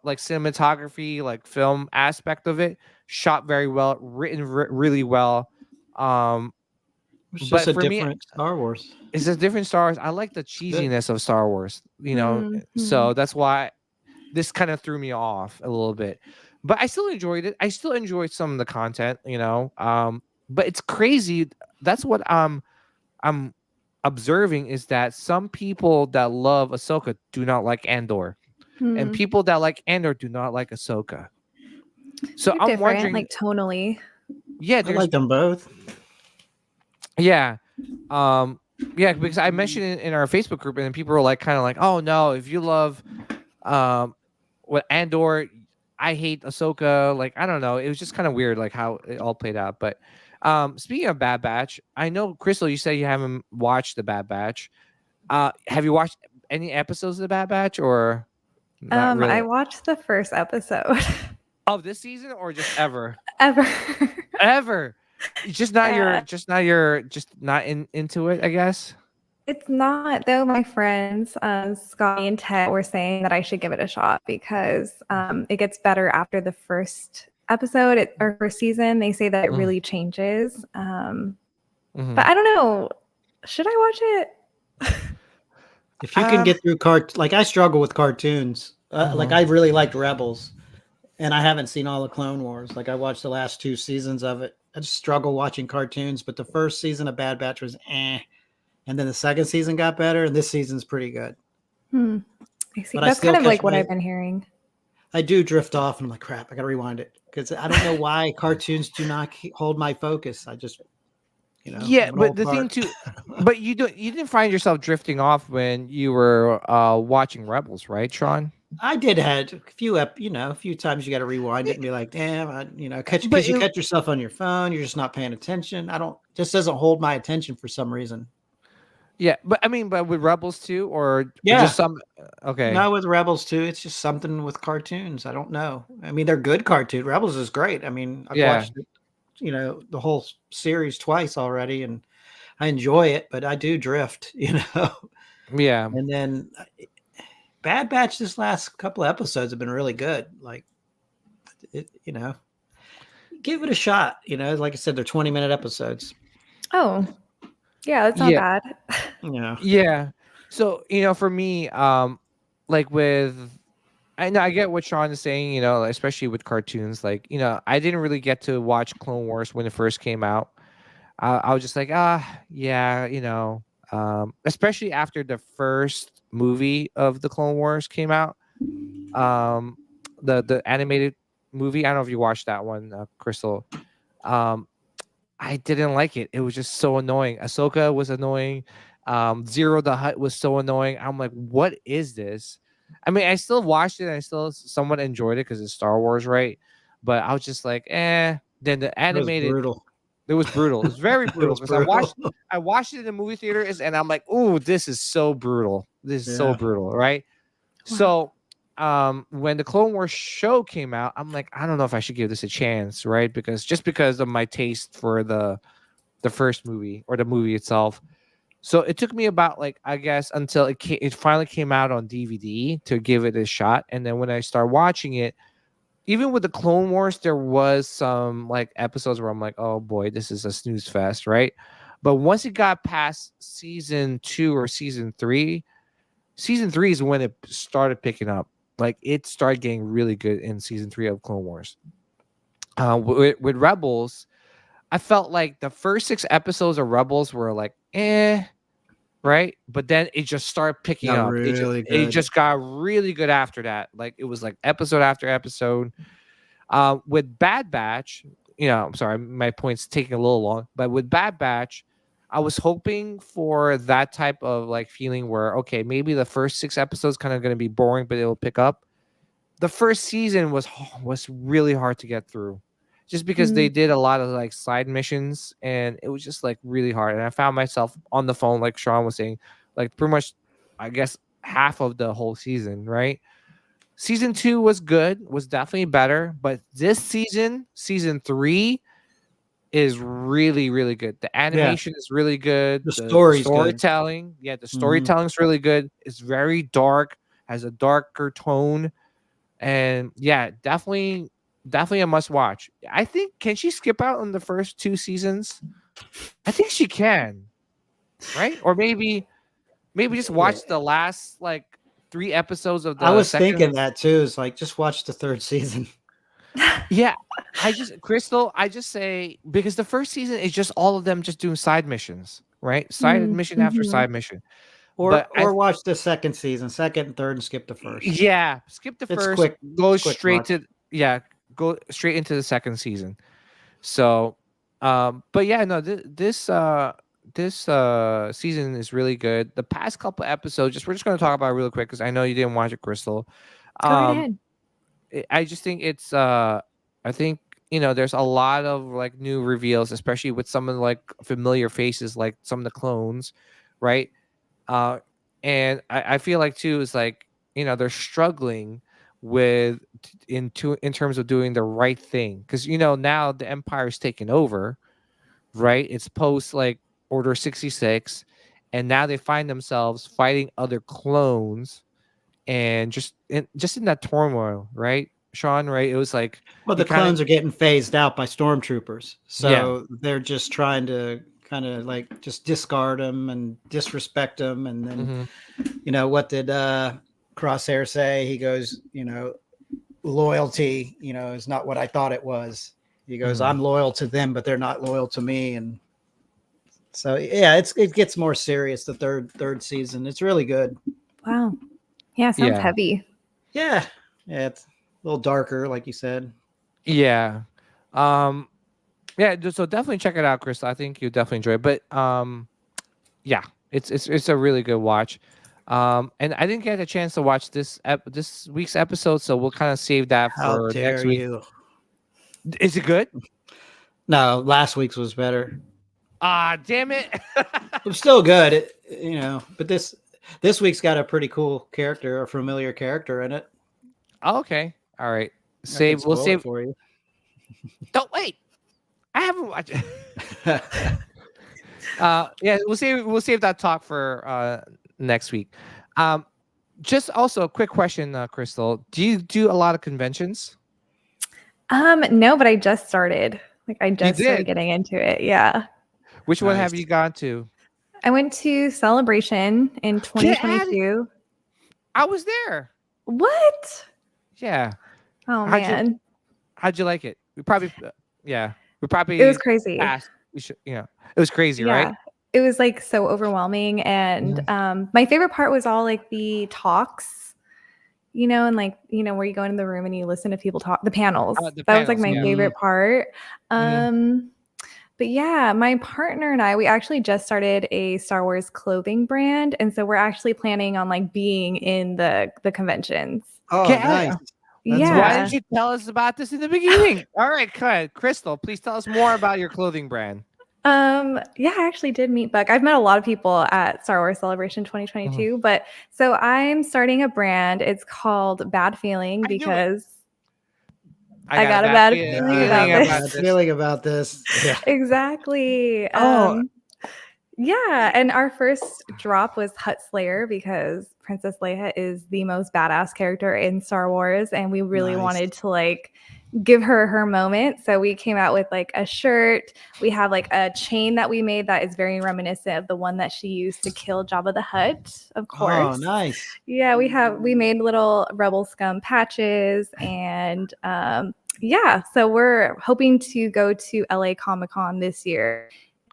like cinematography, like film aspect of it, shot very well, written really well. Um, It's just but a for me, different Star Wars. it's a different Star Wars. I like the Good. cheesiness of Star Wars, Mhm. so that's why this kind of threw me off a little bit. But I still enjoyed it. I still enjoyed some of the content, but it's crazy. That's what I'm observing is that some people that love Ahsoka do not like Andor, and Hmm. people that like Andor do not like Ahsoka. So They're I'm different, wondering, like tonally. yeah, I like them both. yeah, because I mentioned it in our Facebook group, and people were like, kind of like, oh no, if you love, what Andor, I hate Ahsoka. Like I don't know, it was just kind of weird, like how it all played out. But Speaking of Bad Batch, I know Crystal, you said you haven't watched the Bad Batch. Have you watched any episodes of the Bad Batch or not I really? watched the first episode Of this season or just ever? ever. Ever. Yeah. Just not into it, I guess. It's not though. My friends, Scotty and Ted, were saying that I should give it a shot because it gets better after the first episode or first season. They say that it Mm. really changes. Mhm. But I don't know. Should I watch it? If you can Um, get through like I struggle with cartoons. Like Mhm. I really liked Rebels, and I haven't seen all the Clone Wars. Like I watched the last 2 seasons of it. I just struggle watching cartoons. But the first season of Bad Batch was and then the second season got better, and this season's pretty good. I see. But I That's still kind of like catch what my. I've been hearing. I do drift off, and I'm like, crap. I got to rewind it because I don't know why cartoons do not hold my focus. I just, Yeah, I'm an but old the thing fart. too, but you didn't find yourself drifting off when you were watching Rebels, right, Sean? I did had a few a few times you got to rewind it and be like, damn, catch But because you catch yourself on your phone, you're just not paying attention. Just doesn't hold my attention for some reason. yeah, but I mean, but with Rebels too, or Yeah, just some. Okay, no, with Rebels too, it's just something with cartoons. I don't know. I mean, they're good cartoon. Rebels is great. I mean, I've yeah, watched it, the whole series twice already, and I enjoy it, but I do drift, yeah, And then Bad Batch, this last couple of episodes have been really good. Like, give it a shot. Like I said, they're 20-minute episodes. Oh, yeah, that's not yeah, bad. yeah. So for me, like I know I get what Sean is saying. Especially with cartoons, like I didn't really get to watch Clone Wars when it first came out. I was just like, yeah, especially after the first movie of the Clone Wars came out, um, the animated movie. I don't know if you watched that one, Crystal. Um, I didn't like it. It was just so annoying. Ahsoka was annoying. Zero the Hutt was so annoying. I'm like, what is this? I mean, I still watched it. And I still somewhat enjoyed it because it's Star Wars, right? But I was just like, eh. Then the It was animated, brutal. it was brutal. It was very It brutal was because brutal. I watched it in the movie theaters, and I'm like, oh, this is so brutal. This is so Yeah. brutal, right? So when the Clone Wars show came out, I'm like, I don't know if I should give this a chance, right? Because of my taste for the first movie or the movie itself. So it took me about like I guess until it finally came out on DVD to give it a shot, and then when I started watching it, even with the Clone Wars, there was some like episodes where I'm like, oh boy, this is a snooze fest, right? But once it got past season 2 or season three is when it started picking up. Like it started getting really good in season 3 of Clone Wars. With Rebels, I felt like the first 6 episodes of Rebels were like, right? But then it just started picking Got up. really It good. just got really good after that. Like it was like episode after episode. With Bad Batch, I'm sorry, my point's taking a little long, but with Bad Batch, I was hoping for that type of like feeling where okay, maybe the first 6 episodes kind of going to be boring, but it'll pick up. The first season was really hard to get through, just because they did a lot of like side missions, and it was just like really hard. And I found myself on the phone, like Sean was saying, like pretty much, I guess half of the whole season, right? Season 2 was good, was definitely better, but this season 3 is really, really good. The Yeah. animation is really good. The The story's good. storytelling, yeah, the Mhm. storytelling's really good. It's very dark, has a darker tone, and yeah, definitely a must watch. I think can she skip out on the first 2 seasons? I think she can, right? Or maybe just watch the last like 3 episodes of I the was second. thinking that too. It's like just watch the third season. Yeah, Crystal, I just say because the first season is just all of them just doing side missions, right? Side mission after side mission. But Or watch the second season, second and third, and skip the first. yeah, skip the It's first, quick. go It's quick straight watch. go straight into the second season. So, but yeah, no, this season is really good. The past couple episodes, we're just going to talk about it real quick because I know you didn't watch it, Crystal. Go right Um, ahead. I just think it's I think there's a lot of like new reveals, especially with some of the, like familiar faces, like some of the clones, right? Uh, and I feel like too is like they're struggling with in terms of doing the right thing, because now the Empire's taken over, right? It's post like Order 66, and now they find themselves fighting other clones, and just in that turmoil, right, Sean? Right? It was like Well, you the kind of clones are getting phased out by stormtroopers, yeah. so they're just trying to kind of like just discard them and disrespect them. And then, Hmm. what did Crosshair say? He goes, loyalty, is not what I thought it was. He goes, Hmm. I'm loyal to them, but they're not loyal to me. And so, yeah, it gets more serious. The third season, it's really good. Wow. Yeah, sounds Yeah. heavy. Yeah, it's a little darker, like you said. Yeah. Um, yeah, so definitely check it out, Crystal. I think you'll definitely enjoy it. But yeah, it's a really good watch. And I didn't get a chance to watch this week's episode, so we'll kind of save that How for dare next week. you? Is it good? No, last week's was better. Ah, damn it. It's still good, but this week's got a pretty cool character, a familiar character in it. Okay. All right. I can We'll spoil it save. for you. Don't wait. I haven't watched it. Yeah, we'll save that talk for next week. Just also a quick question, Crystal. Do you do a lot of conventions? No, but I just started. Like I just started did? getting into it. Yeah. Which one have Nice. you gone to? I went to Celebration in Get out of- 2022. I was there. What? Yeah. Oh How'd you- man. How'd you like it? We probably It was crazy. passed. We should, it was crazy, Yeah. right? It was like so overwhelming. And my favorite part was all like the talks, and like, where you go into the room and you listen to people talk, the panels. That was like my favorite part. But yeah, my partner and I, we actually just started a Star Wars clothing brand. And so we're actually planning on like being in the conventions. Oh, Get- nice. Yeah. Why didn't you tell us about this in the beginning? All right, good. Crystal, please tell us more about your clothing brand. Yeah, I actually did meet Buck. I've met a lot of people at Star Wars Celebration 2022, but so I'm starting a brand. It's called Bad Feeling I knew it. because I got a bad feeling about this. Yeah. Exactly. Oh. Yeah, and our first drop was Hut Slayer because Princess Leia is the most badass character in Star Wars, and we really Nice. wanted to like give her moment. So we came out with like a shirt. We have like a chain that we made that is very reminiscent of the one that she used to kill Jabba the Hutt, of course. Oh, nice. Yeah, we made little Rebel Scum patches, and yeah, so we're hoping to go to LA Comic-Con this year.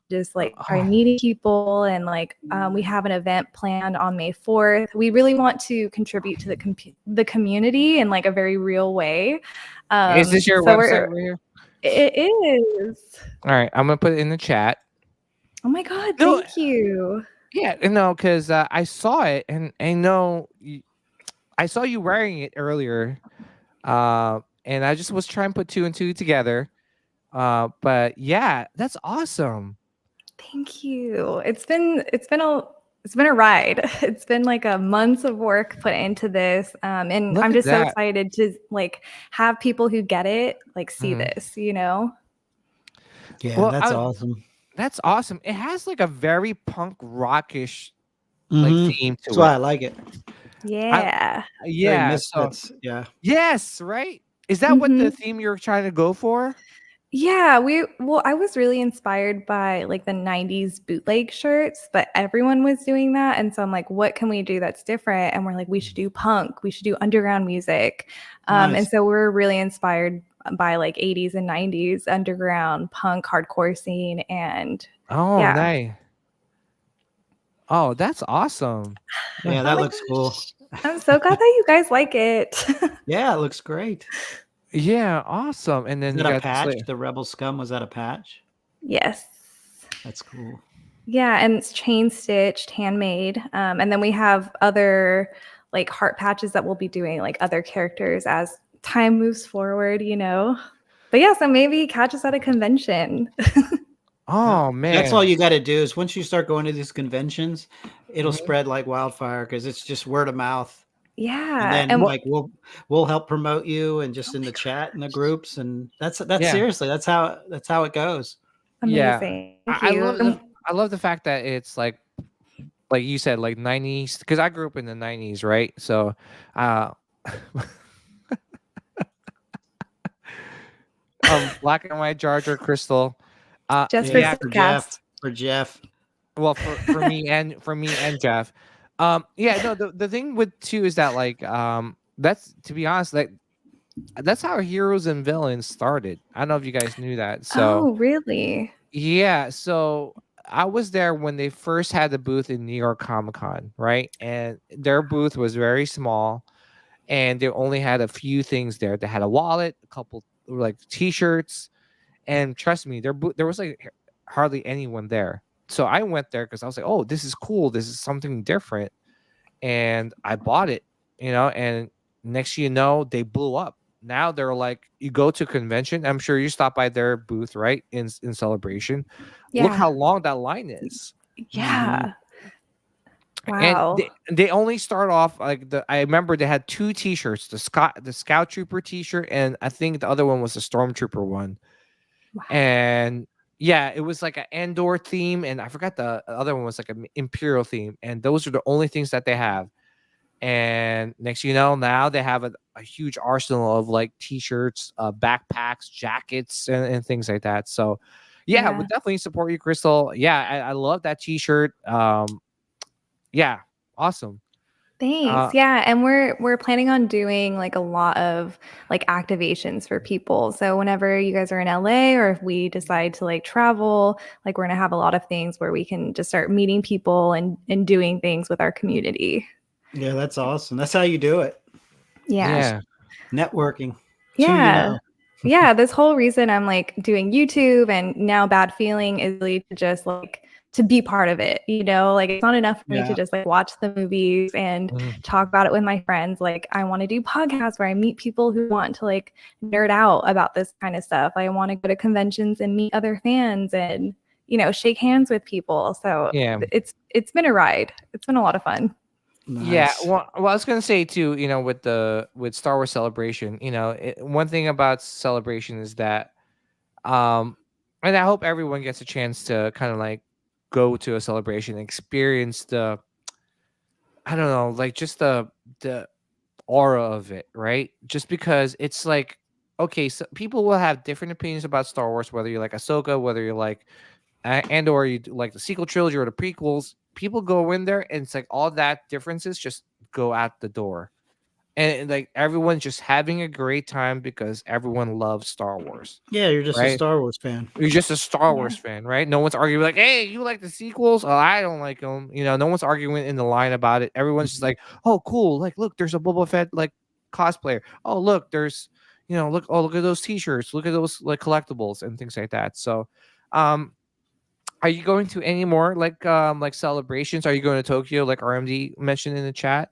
Just like try meeting people, and like we have an event planned on May 4th. We really want to contribute to the community in like a very real way. Is this your website right here? It is. All right, I'm gonna put it in the chat. Oh my god, No, thank you. Yeah, because I saw it, and I know I saw you wearing it earlier, and I just was trying to put two and two together. But yeah, that's awesome. Thank you. It's been a ride. It's been like a months of work put into this, and Look I'm at just so that. excited to like have people who get it like see this. Yeah, Well, that's awesome. That's awesome. It has like a very punk rockish like theme to That's it. why I like it. Yeah. Yeah. Misfits. Yeah. Yes, right. Is that what the theme you're trying to go for? Yeah, I was really inspired by like the 90s bootleg shirts, but everyone was doing that. And so I'm like, what can we do that's different? And we're like, we should do punk, we should do underground music. Nice. And so we're really inspired by like 80s and 90s underground punk hardcore scene. And Oh, yeah. nice. Oh, that's awesome. Yeah, that looks cool. I'm so glad that you guys like it. Yeah, it looks great. Yeah, awesome. And then Is you that a got patch? this, The Rebel Scum, was that a patch? Yes. That's cool. Yeah, and it's chain stitched, handmade. And then we have other like heart patches that we'll be doing, like other characters as time moves forward, But But yeah, so maybe catch us at a convention. Oh That's all man. you got to do is once you start going to these conventions, it'll Mhm. spread like wildfire because it's just word of mouth. And Yeah. then And like we'll help promote you and just oh in my the chat and the gosh. groups and that's Yeah. seriously that's how it goes. Yeah. Amazing. Thank I you. love I love the fact that it's like you said, like 90s, because I grew up in the 90s, right? So uh black and white Jar Crystal. Just for Yeah, Yeah, for Jeff, Sidcast. for Jeff. well, for me and Jeff. Yeah, no, the thing with too is that like that's, to be honest, like that's how heroes and villains started. I don't know if you guys knew that. So Oh, really? yeah, so I was there when they first had the booth in New York Comic Con, right? And their booth was very small, and they only had a few things there. They had a wallet, a couple like T-shirts, and trust me, there was like hardly anyone there. So I went there because I was like, oh, this is cool. This is something different, and I bought it, and next you know, they blew up. Now they're like, you go to a convention, I'm sure you stop by their booth, right? In Celebration. Look Yeah. how long that line is. Mhm. Yeah. And Wow. they only start off like I remember they had two t-shirts, the Scout Trooper t-shirt, and I think the other one was the Stormtrooper one. Wow. And yeah, it was like an Andor theme, and I forgot the other one was like an Imperial theme, and those are the only things that they have. And next you know, now they have a huge arsenal of like t-shirts, backpacks, jackets, and things like that. So yeah, I Yeah. would definitely support you, Crystal. Yeah, I love that t-shirt. Yeah, awesome. Thanks. uh Yeah, and we're planning on doing like a lot of like activations for people. So whenever you guys are in LA or if we decide to like travel, like we're going to have a lot of things where we can just start meeting people and doing things with our community. Yeah, that's awesome. That's how you do it. Yeah. yeah. Networking. It's who you Yeah. know. Yeah, this whole reason I'm like doing YouTube and now Bad Feeling is really to just like to be part of it, like it's not enough for me to Yeah. just like watch the movies and Mhm. talk about it with my friends. Like I want to do podcasts where I meet people who want to like nerd out about this kind of stuff. I want to go to conventions and meet other fans and shake hands with people. So Yeah. it's been a ride. It's been a lot of fun. Yeah, Nice. well, I was gonna say too, with Star Wars Celebration, one thing about Celebration is that, um, and I hope everyone gets a chance to kind of like go to a celebration, experience I don't know, like just the aura of it, right? Just because it's like, okay, so people will have different opinions about Star Wars, whether you like Ahsoka, whether you like and or you like the sequel trilogy or the prequels. People go in there and it's like all that differences just go out the door, and like everyone's just having a great time because everyone loves Star Wars, Yeah, you're just a right? Star Wars fan. You're just a Star Yeah. Wars fan, right? No one's arguing like, "Hey, you like the sequels? Oh, I don't like them." No one's arguing in the line about it. Everyone's just like, "Oh, cool! Like, look, there's a Boba Fett like cosplayer. Oh, look, there's, look, oh, look at those T-shirts. Look at those like collectibles and things like that." So, um, are you going to any more like celebrations? Are you going to Tokyo like RMD mentioned in the chat?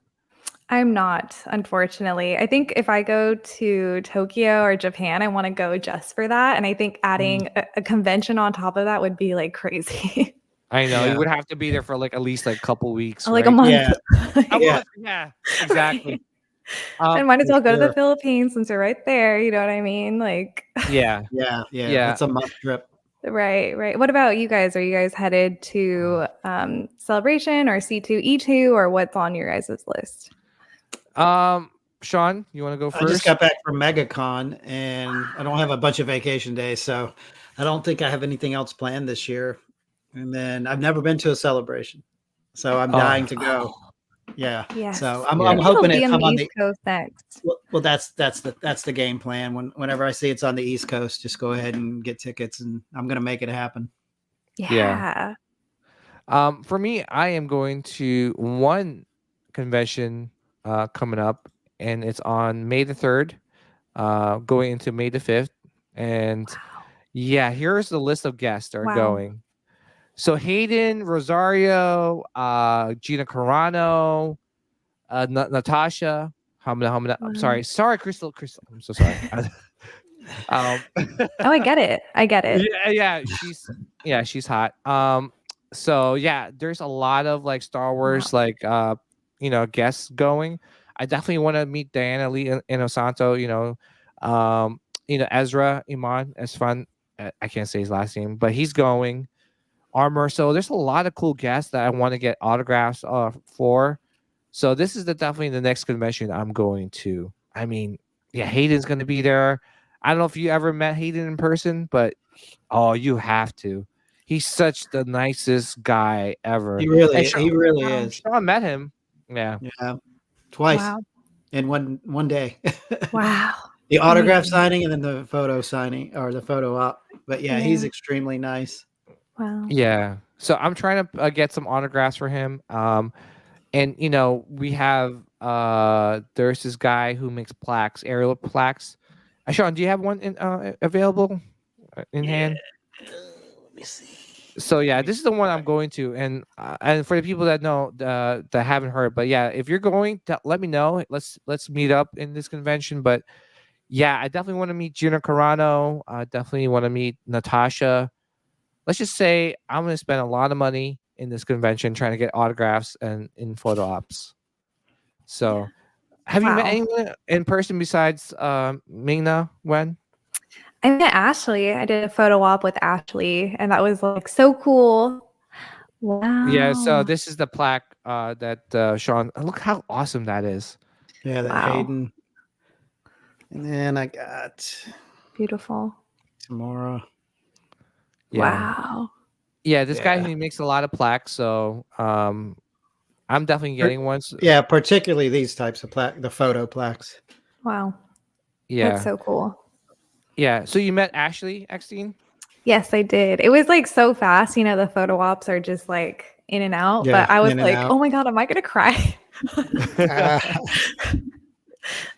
I'm not, unfortunately. I think if I go to Tokyo or Japan, I want to go just for that. And I think adding a convention on top of that would be like crazy. I know you Yeah. would have to be there for like at least like a couple weeks, Like a right? month. Yeah. A Yeah. month, yeah, exactly. I might as For well go to the sure. Philippines since we're right there. You know what I mean? Like, Yeah, Yeah. Yeah. yeah. That's a month trip. right, right. What about you guys? Are you guys headed to Celebration or C2E2 or what's on your guys' list? Sean, you want to go I just first? got back from MegaCon and I don't have a bunch of vacation days, so I don't think I have anything else planned this year. And then I've never been to a celebration, so I'm dying to go. Yeah. Yes. So Yeah. I'm I think it'll hoping be it on come the on East the Coast next. well. That's the game plan. Whenever I see it's on the East Coast, just go ahead and get tickets, and I'm gonna make it happen. Yeah. For me, I am going to one convention coming up, and it's on May the 3rd, going into May the 5th. And Wow. yeah, here's the list of guests that are Wow. going. So Hayden, Rosario, Gina Carano, Natasha, I'm Wow. sorry, Crystal, I'm so sorry. Um, Oh, I get it. I get it. she's hot. So yeah, there's a lot of like Star Wow. Wars guests going. I definitely want to meet Diana Lee Inosanto. Ezra Iman as fun. I can't say his last name, but he's going. Armor. So there's a lot of cool guests that I want to get autographs for. So this is definitely the next convention I'm going to. I mean, yeah, Hayden's going to be there. I don't know if you ever met Hayden in person, but oh, you have to. He's such the nicest guy ever. He And really Wow. is. Sean met him. Yeah. Yeah, twice Wow. in one day. Wow. The autograph Amazing. signing and then the photo signing or the photo op. But yeah, he's Yeah. extremely nice. Wow. Yeah. So I'm trying to get some autographs for him. And we have there's this guy who makes plaques, aerial plaques. Sean, do you have one available in hand? Let me see. So yeah, this is the one I'm going to, and for the people that know that haven't heard, but yeah, if you're going, let me know. Let's meet up in this convention. But yeah, I definitely want to meet Gina Carano. I definitely want to meet Natasha. Let's just say I'm going to spend a lot of money in this convention trying to get autographs and in photo ops. So, have you met Wow. anyone in person besides Mingna Wen? I met Ashley. I did a photo op with Ashley, and that was like so cool. Wow. Yeah. So this is the plaque that Sean. Look how awesome that is. Yeah, that Wow. Hayden. And then I got Beautiful. Tamara. Yeah. Wow. Yeah. This guy Yeah. he makes a lot of plaques. So I'm definitely getting one. Yeah, particularly these types of the photo plaques. Wow. Yeah. That's so cool. Yeah. So you met Ashley Eckstein? Yes, I did. It was like so fast. The photo ops are just like in and out. Yeah, But I was in and like, out. oh my God, am I going to cry?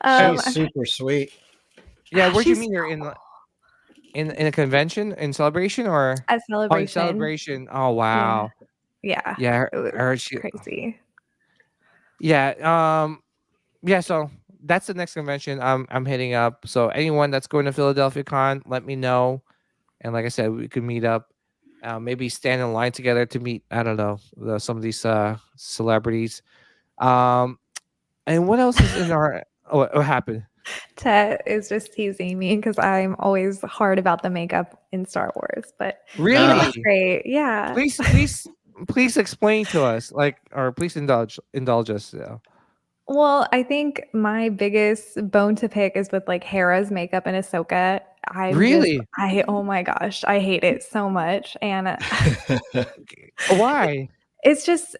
She's super sweet. Yeah. Where'd you she's meet her so in a convention in celebration or at oh, in celebration. celebration? Oh wow. Yeah. Yeah. It was She. crazy. Yeah. Yeah. So that's the next convention I'm hitting up. So anyone that's going to Philadelphia Con, let me know. And like I said, we could meet up. Maybe stand in line together to meet. I don't know some of these celebrities. And what else is in our? Oh, what happened? Tet is just teasing me because I'm always hard about the makeup in Star Wars. But Really? it's great. Yeah. Please explain to us, or please indulge us. Yeah. Well, I think my biggest bone to pick is with like Hera's makeup in Ahsoka. Really? Oh my gosh, I hate it so much. And Why? it's just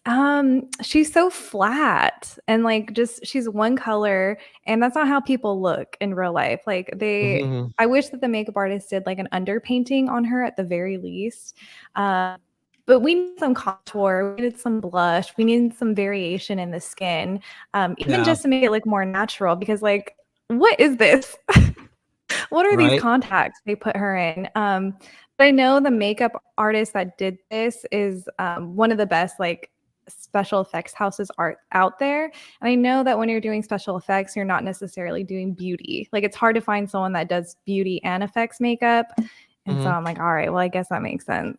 she's so flat and like just she's one color, and that's not how people look in real life. Like Mhm. I wish that the makeup artist did like an underpainting on her at the very least. But we need some contour, we needed some blush, we needed some variation in the skin, even Yeah. just to make it look more natural. Because like, what is this? What are these Right. contacts they put her in? But I know the makeup artist that did this is one of the best like special effects houses art out there. And I know that when you're doing special effects, you're not necessarily doing beauty. Like it's hard to find someone that does beauty and effects makeup. And so Mhm. I'm like, all right, well, I guess that makes sense.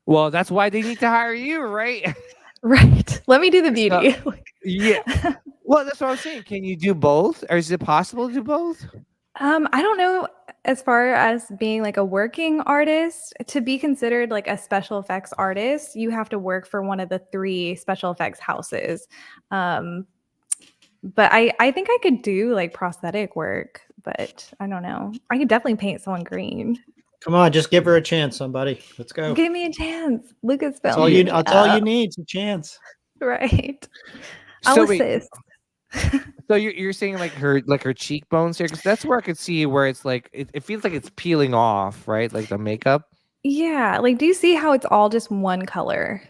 Well, that's why they need to hire you, right? Right. Let me do the beauty. Yeah. Well, that's what I'm saying. Can you do both, or is it possible to do both? I don't know, as far as being like a working artist, to be considered like a special effects artist, you have to work for one of the 3 special effects houses. But I think I could do like prosthetic work, but I don't know. I could definitely paint someone green. Come on, just give her a chance, somebody. Let's go. Give me a chance. Lucasfilm. That's all you need is a chance. Right. I'll So wait, assist. so you're saying like her cheekbones here, because that's where I could see where it's like it feels like it's peeling off, right? Like the makeup. Yeah. Like, do you see how it's all just one color?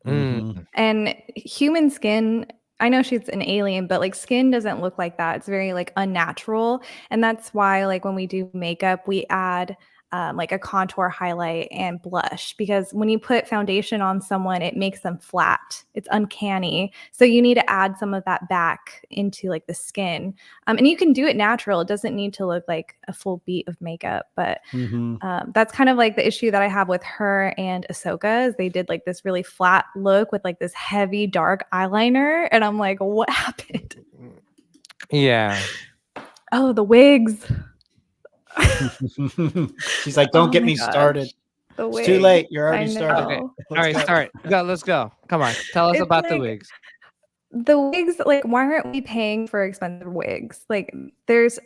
Mhm. And human skin, I know she's an alien, but like skin doesn't look like that. It's very like unnatural. And that's why like when we do makeup, we add like a contour highlight and blush, because when you put foundation on someone, it makes them flat. It's uncanny. So you need to add some of that back into like the skin. And you can do it natural. It doesn't need to look like a full beat of makeup, but that's kind of like the issue that I have with her and Ahsoka is they did like this really flat look with like this heavy dark eyeliner. And I'm like, what happened? Yeah. Oh, the wigs. She's like, don't Oh get my me gosh. started. The It's too wigs. late. You're I already started. Okay. know. All right, go. start. Let's go. Come on. Tell us It's about the like- wigs. The wigs, like, why aren't we paying for expensive wigs? Like, there's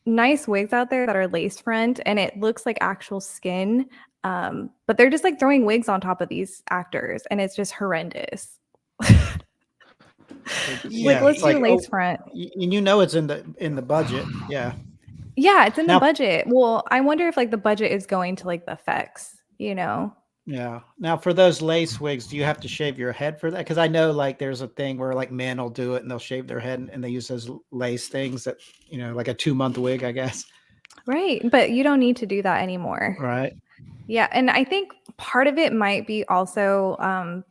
nice wigs out there that are lace front and it looks like actual skin. But they're just like throwing wigs on top of these actors and it's just horrendous. Yeah, let's it's do like, lace front. you know it's in the budget. Yeah. Yeah, it's in the Now- budget. Well, I wonder if like the budget is going to like the effects, you know? Yeah. Now for those lace wigs, do you have to shave your head for that? Because I know like there's a thing where like men will do it and they'll shave their head and they use those lace things that, like a 2-month wig, I guess. Right. But you don't need to do that anymore. Right. Yeah. And I think part of it might be also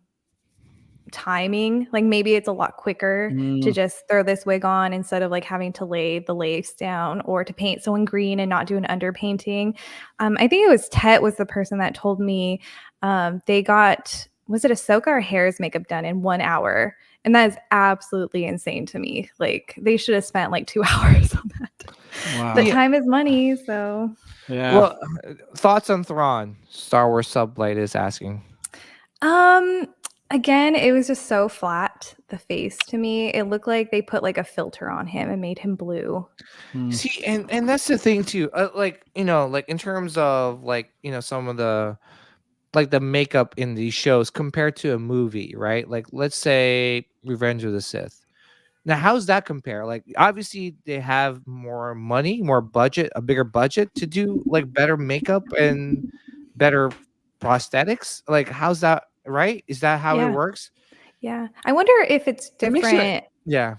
timing. Like maybe it's a lot quicker to just throw this wig on instead of like having to lay the lace down or to paint someone green and not do an underpainting. I think it was Tet was the person that told me they got, was it Ahsoka or Hair's makeup done in 1 hour? And that is absolutely insane to me. Like they should have spent like 2 hours on that. Wow. But time is money, so. Yeah. Well, thoughts on Thrawn? Star Wars Sublight is asking. Again, it was just so flat, the face to me. It looked like they put like a filter on him and made him blue. See, and that's the thing too. Like like in terms of like some of the like the makeup in these shows compared to a movie, right? Like let's say Revenge of the Sith. Now, how's that compare? Like obviously they have more money, more budget, a bigger budget to do like better makeup and better prosthetics. Like how's that? Right? Is that how it Yeah. works? Yeah. I wonder if it's It makes different. you- Yeah.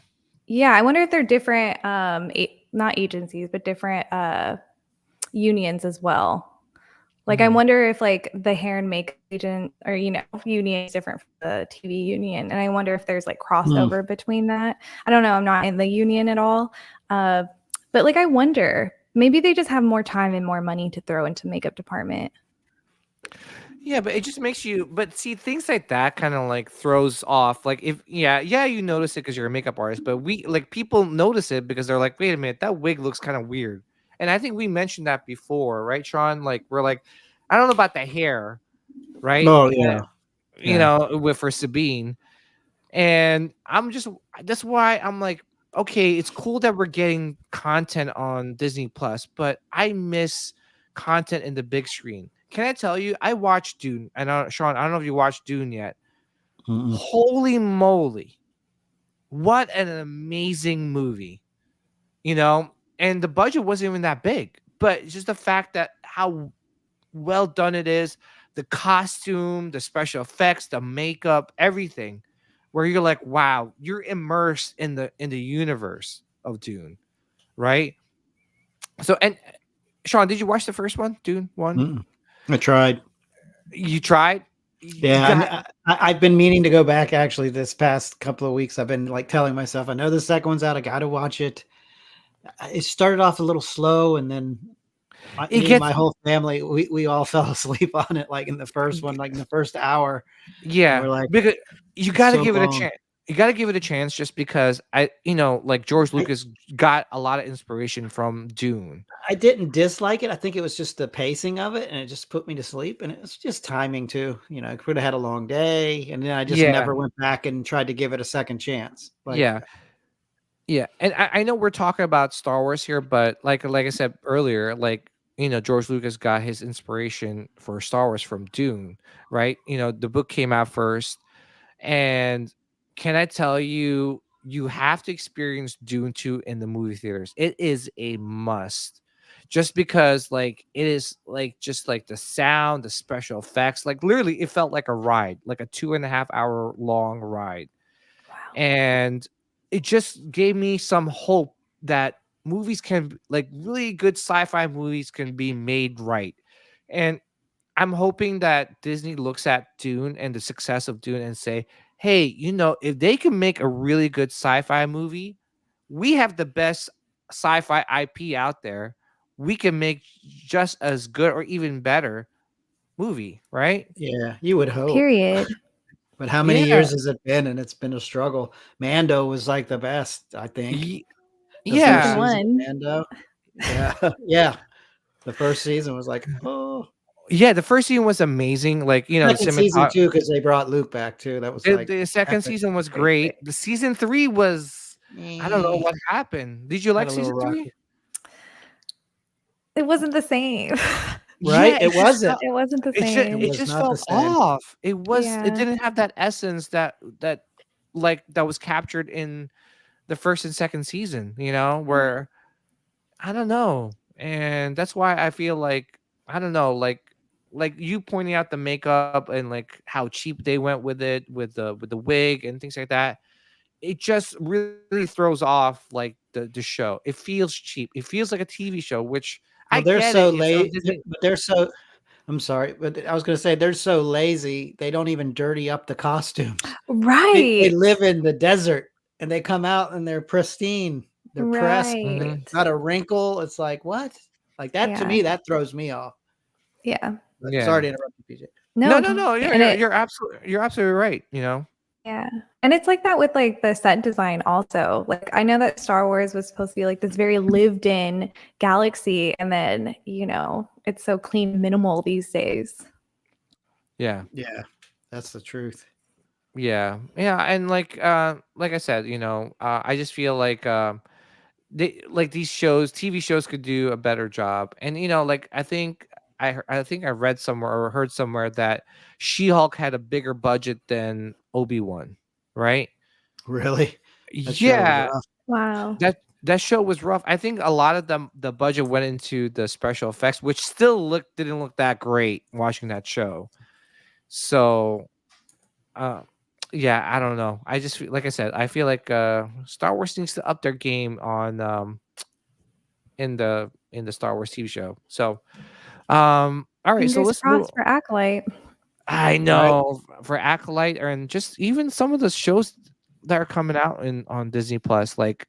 Yeah, I wonder if they're different not agencies, but different unions as well. Like I wonder if like the hair and makeup agent or union is different from the TV union. And I wonder if there's like crossover between that. I don't know. I'm not in the union at all. But like I wonder, maybe they just have more time and more money to throw into makeup department. Yeah, but it just makes you. But see, things like that kind of like throws off. Like if you notice it because you're a makeup artist, but people notice it because they're like, wait a minute, that wig looks kind of weird. And I think we mentioned that before, right, Sean? Like we're like, I don't know about the hair, right? Oh yeah. With for Sabine, and that's why I'm like, okay, it's cool that we're getting content on Disney Plus, but I miss content in the big screen. Can I tell you? I watched Dune. I know, Sean. I don't know if you watched Dune yet. Holy moly! What an amazing movie, And the budget wasn't even that big, but it's just the fact that how well done it is, the costume, the special effects, the makeup, everything. Where you're like, wow, you're immersed in the universe of Dune, right? So, and Sean, did you watch the first one, Dune 1? I tried. You tried? Yeah, I've been meaning to go back actually this past couple of weeks. I've been like telling myself, I know the second one's out. I got to watch it. It started off a little slow and then my whole family, we all fell asleep on it like in the first one, like in the first hour. Yeah, we're like, because you got to so give it a long. chance. You got to give it a chance just because like George Lucas got a lot of inspiration from Dune. I didn't dislike it. I think it was just the pacing of it and it just put me to sleep. And it was just timing too. I could have had a long day. And then I just never went back and tried to give it a second chance. Yeah. And I know we're talking about Star Wars here, but like I said earlier, like, George Lucas got his inspiration for Star Wars from Dune, right? The book came out first. And can I tell you, you have to experience Dune 2 in the movie theaters. It is a must. Just because like it is like just like the sound, the special effects, like literally it felt like a ride, like a 2.5 hour long ride. Wow. And it just gave me some hope that movies can, like really good sci-fi movies can be made right. And I'm hoping that Disney looks at Dune and the success of Dune and say, hey, if they can make a really good sci-fi movie, we have the best sci-fi IP out there. We can make just as good or even better movie, right? Yeah, you would hope. Period. But how many Yeah. years has it been? And it's been a struggle. Mando was like the best, I think. Ye- The first Yeah. Season season of 1. Mando. Yeah. Yeah. The first season was like, oh. Yeah, the first season was amazing. Like, the Second season cinematography. too, because they brought Luke back too. That was The, like the second epic. season was great. The season 3 was, I don't know what happened. Did you Had like a little season 3? rocky. It wasn't the same. Right? Yeah, It wasn't. It wasn't the It just same. it was just not the felt same. off. It Yeah. didn't have that essence that was captured in the first and second season, where I don't know. And that's why I feel like I don't know, like you pointing out the makeup and like how cheap they went with it with the wig and things like that. It just really throws off like the show. It feels cheap. It feels like a TV show, which I Well, they're get so it. It's on late, Disney. but they're so. I'm sorry, but I was going to say they're so lazy. They don't even dirty up the costumes. They Right. live in the desert and they come out and they're pristine. They're pressed. Right. Not a wrinkle. It's like what? Like that to Yeah. me, that throws me off. Yeah. But Yeah. sorry to interrupt you, PJ. No, No. and You're absolutely right. yeah. And it's like that with like the set design also. Like I know that Star Wars was supposed to be like this very lived in galaxy and then, it's so clean minimal these days. Yeah. Yeah, that's the truth. Yeah. And like I said, I just feel like these shows, TV shows could do a better job. And like I think I read somewhere or heard somewhere that She-Hulk had a bigger budget than Obi-Wan, right? Really, that show was Yeah, rough. Wow. that show was rough. I think a lot of the budget went into the special effects, which still didn't look that great watching that show. So, yeah, I don't know. I just like I said, I feel like Star Wars needs to up their game on in the Star Wars TV show. So, all right, so Fingers let's move. crossed for Acolyte. I know for Acolyte and just even some of the shows that are coming out on Disney Plus, like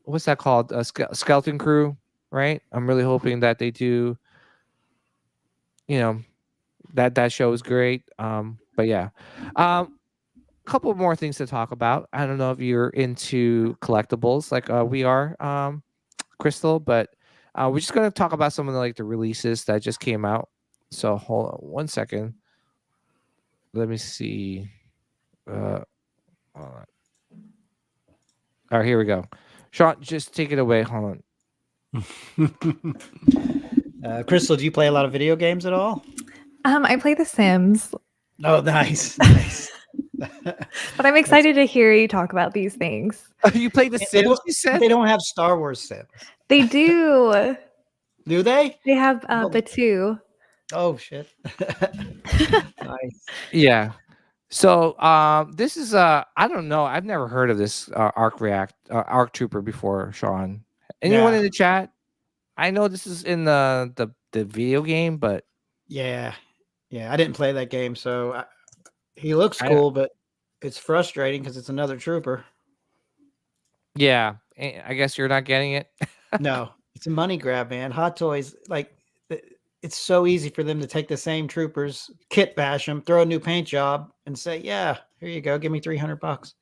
what's that called? Skeleton Crew, right? I'm really hoping that they do. That show is great. But yeah, couple more things to talk about. I don't know if you're into collectibles like we are, Crystal, but we're just gonna talk about some of the releases that just came out. So hold on 1 second. Let me see. Hold on. All right, here we go. Sean, just take it away. Hold on. Crystal, do you play a lot of video games at all? I play The Sims, Oh, nice. but I'm excited to hear you talk about these things. You play The Sims, you said? They don't have Star Wars Sims. They do. Do they? They have Oh. the 2. Oh shit. Nice. Yeah. So this is I don't know. I've never heard of this Arc Trooper before, Sean. Anyone in the chat? I know this is in the video game, but Yeah. I didn't play that game, so he looks cool, but it's frustrating because it's another trooper. Yeah, I guess you're not getting it. No, it's a money grab, man. Hot Toys, like it's so easy for them to take the same troopers, kit bash them, throw a new paint job, and say, "Yeah, here you go, give me $300."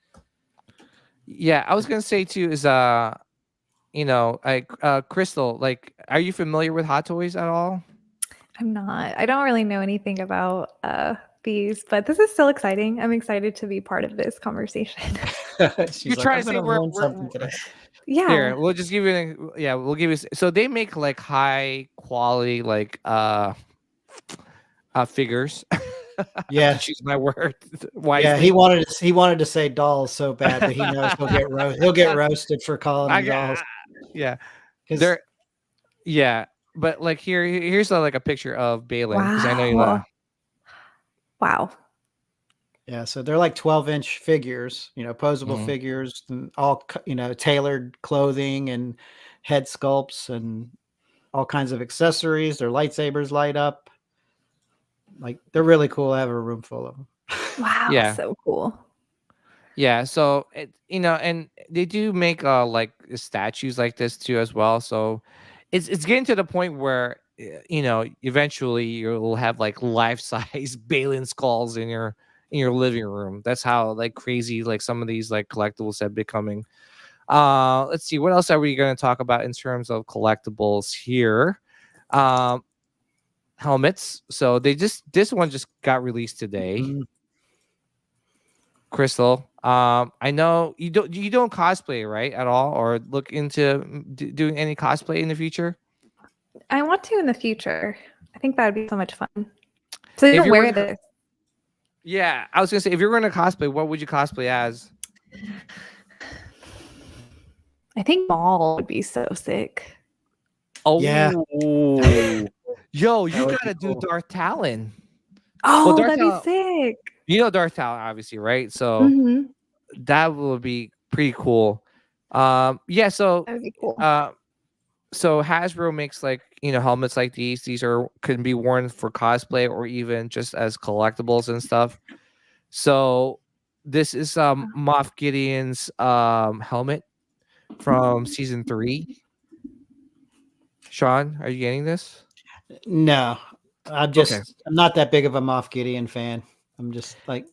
Yeah, I was gonna say too is Crystal, like, are you familiar with Hot Toys at all? I'm not. I don't really know anything about these, but this is still exciting. I'm excited to be part of this conversation. You're trying to say we're something today. Yeah. Here, we'll just give you we'll give you so they make like high quality figures. Yeah. Choose my word. Yeah, he wanted to say dolls so bad, but he knows he'll get roasted for calling them dolls. Yeah. But like here's like a picture of Balin because I know you love. Wow. Yeah, so they're like 12-inch figures, posable figures, and all tailored clothing and head sculpts, and all kinds of accessories. Their lightsabers light up. Like they're really cool. I have a room full of them. Wow, Yeah. so cool. Yeah, so and they do make like statues like this too as well. So it's getting to the point where eventually you'll have like life size Balin skulls in your living room. That's how like crazy like some of these like collectibles have becoming. Let's see, what else are we going to talk about in terms of collectibles here? Um, helmets. So this one just got released today. Mhm. Crystal, I know you don't cosplay, right, at all, or look into doing any cosplay in the future. I want to in the future. I think that would be so much fun. So you If don't you were wear to, this. yeah, I was gonna say if you're going to cosplay, what would you cosplay as? I think Maul would be so sick. Oh, Yeah. yo, That you would gotta be do cool. Darth Talon. Oh, Darth that'd be Talon, sick. you know Darth Talon, obviously, right? So Hmm. that would be pretty cool. Yeah. So, That would be cool. so Hasbro makes like helmets like these. These are can be worn for cosplay or even just as collectibles and stuff. So this is Moff Gideon's helmet from season 3. Sean, are you getting this? No, Okay. I'm not that big of a Moff Gideon fan. I'm just like,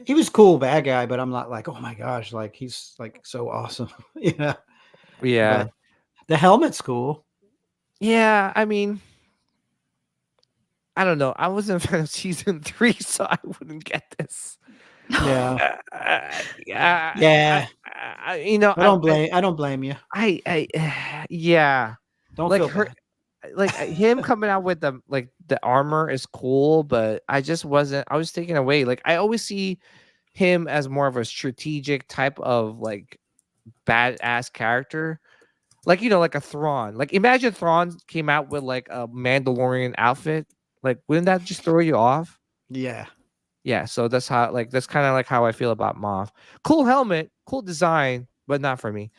he was cool bad guy, but I'm not like, oh my gosh, like he's like so awesome, you know. Yeah. But the helmet's cool. Yeah. I mean, I don't know. I wasn't a fan of season 3, so I wouldn't get this. Yeah, Yeah. yeah. I don't blame you. Yeah. Don't Like feel her, bad. like him coming out with the armor is cool, but I just wasn't. I was taken away. Like I always see him as more of a strategic type of like badass character. Like like a Thrawn. Like imagine Thrawn came out with like a Mandalorian outfit. Like wouldn't that just throw you off? Yeah, Yeah, so that's that's kind of like how I feel about Moth. Cool helmet, cool design, but not for me.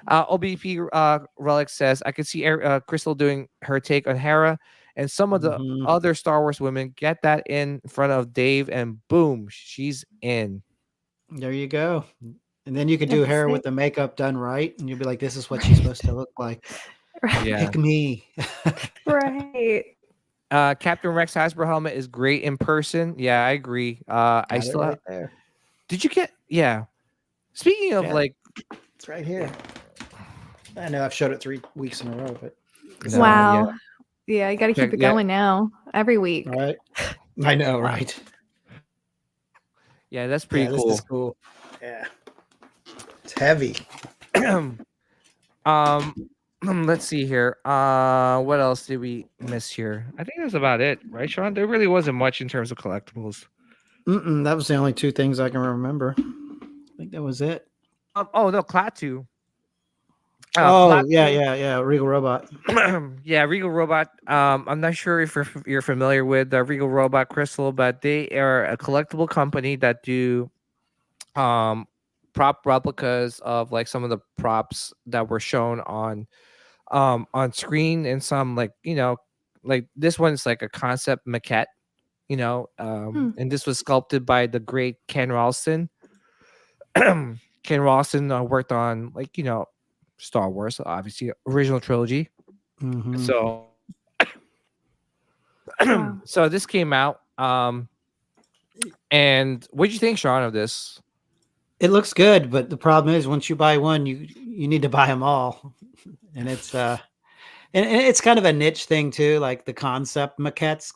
OBP Relic says I could see Crystal doing her take on Hera, and some of the hmm other Star Wars women get that in front of Dave, and boom, she's in. there you go. And then you could do That'd be hair with sick. the makeup done right, and you'll be like, this is what she's supposed to look like. Right. Yeah. Pick me. Right. Captain Rex Hasbro helmet is great in person. Yeah, I agree. I Got it still right there. did you get? Yeah. Speaking of Yeah. like, It's right here. I know I've showed it 3 weeks in a row, but no, Wow. Yeah, you got to Check- keep it yeah. going now. Every week. all right. I know, right? yeah, that's pretty Yeah, cool. this is cool. Yeah, it's heavy. Let's see here. What else did we miss here? I think that's about it, right, Sean? There really wasn't much in terms of collectibles. That was the only 2 things I can remember. I think that was it. Oh no, Klaatu. Oh, Klaatu. yeah. Regal Robot. Yeah, Regal Robot. I'm not sure if you're familiar with the Regal Robot Crystal, but they are a collectible company that do prop replicas of like some of the props that were shown on screen, and some like this one's like a concept maquette, and this was sculpted by the great Ken Ralston. Ken Ralston worked on like Star Wars, obviously original trilogy. Mhm. So Wow. so this came out, and what did you think, Sean, of this? It looks good, but the problem is once you buy one, you need to buy them all, and it's and it's kind of a niche thing too, like the concept maquettes.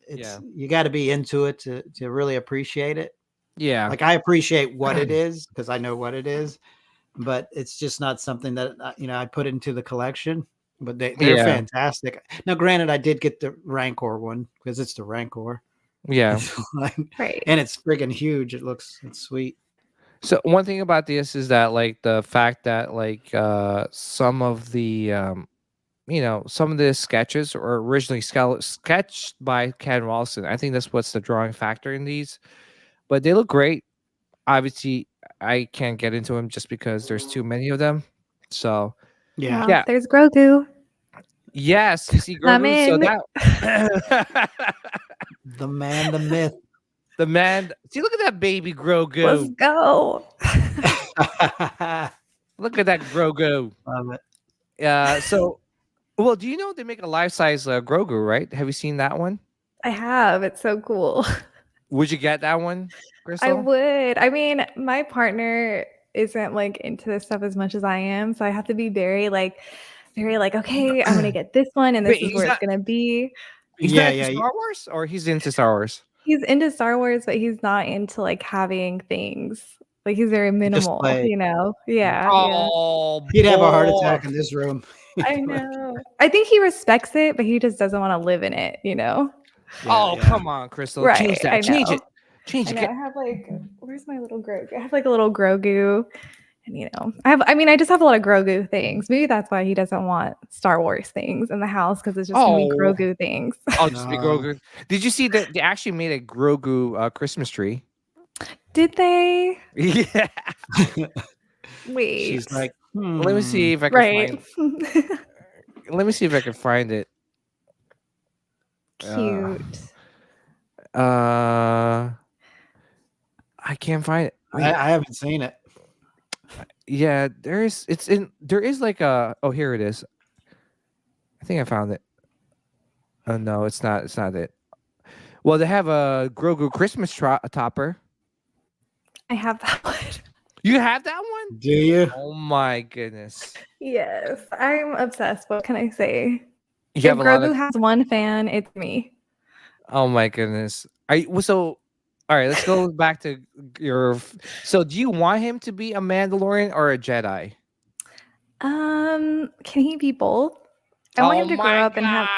Yeah. You got to be into it to really appreciate it. Yeah. Like I appreciate what it is because I know what it is, but it's just not something that I put into the collection. But they're Yeah. fantastic. Now, granted, I did get the Rancor one because it's the Rancor. Yeah. It's like- Right. and it's friggin' huge. It's sweet. So one thing about this is that like the fact that like some of the some of the sketches were originally sketched by Ken Ralston. I think that's what's the drawing factor in these, but they look great. Obviously, I can't get into them just because there's too many of them. So Yeah. Wow. Yeah. There's Grogu. Yes, see I'm Grogu. So in. that The man, the myth. the man. See, look at that baby Let's Grogu. go. Look at that Grogu. Love it. So, well, do you know they make a life size Grogu? Right? Have you seen that one? I have. It's so cool. Would you get that one, I Crystal? would. I mean, my partner isn't like into this stuff as much as I am, so I have to be very like, okay, I'm gonna get this one, and Wait, this is he's where it's not. gonna be. He's Yeah, not into yeah. Star Wars, or he's into Star Wars. He's into Star Wars, but he's not into like having things. Like he's very minimal, Display. you know? Yeah, yeah. Oh He'd have a heart boy. attack in this room. I know. I think he respects it, but he just doesn't want to live in it, you know? Oh come on, Crystal. Change Right. I that. Change know. it. Change I it. know. I have like, where's my little Grogu? I have like a little Grogu. And you know, I just have a lot of Grogu things. Maybe that's why he doesn't want Star Wars things in the house, because it's just gonna be Oh. Grogu things. I'll just be No. Grogu. Did you see that they actually made a Grogu Christmas tree? Did they? Yeah. Wait. She's like, Let me see if I can right. find. Let me see if I can find it. Cute. I can't find it. Wait. I haven't seen it. Yeah, there is. It's in. There is like a. Oh, here it is. I think I found it. Oh no, it's not. It's not it. Well, they have a Grogu Christmas topper. I have that one. You have that one? Do you? Oh my goodness! Yes. I'm obsessed. What can I say? You If have a lot Grogu of. has one fan, it's me. Oh my goodness! So. All right, let's go back to your. So, do you want him to be a Mandalorian or a Jedi? Can he be both? I want him to grow up and have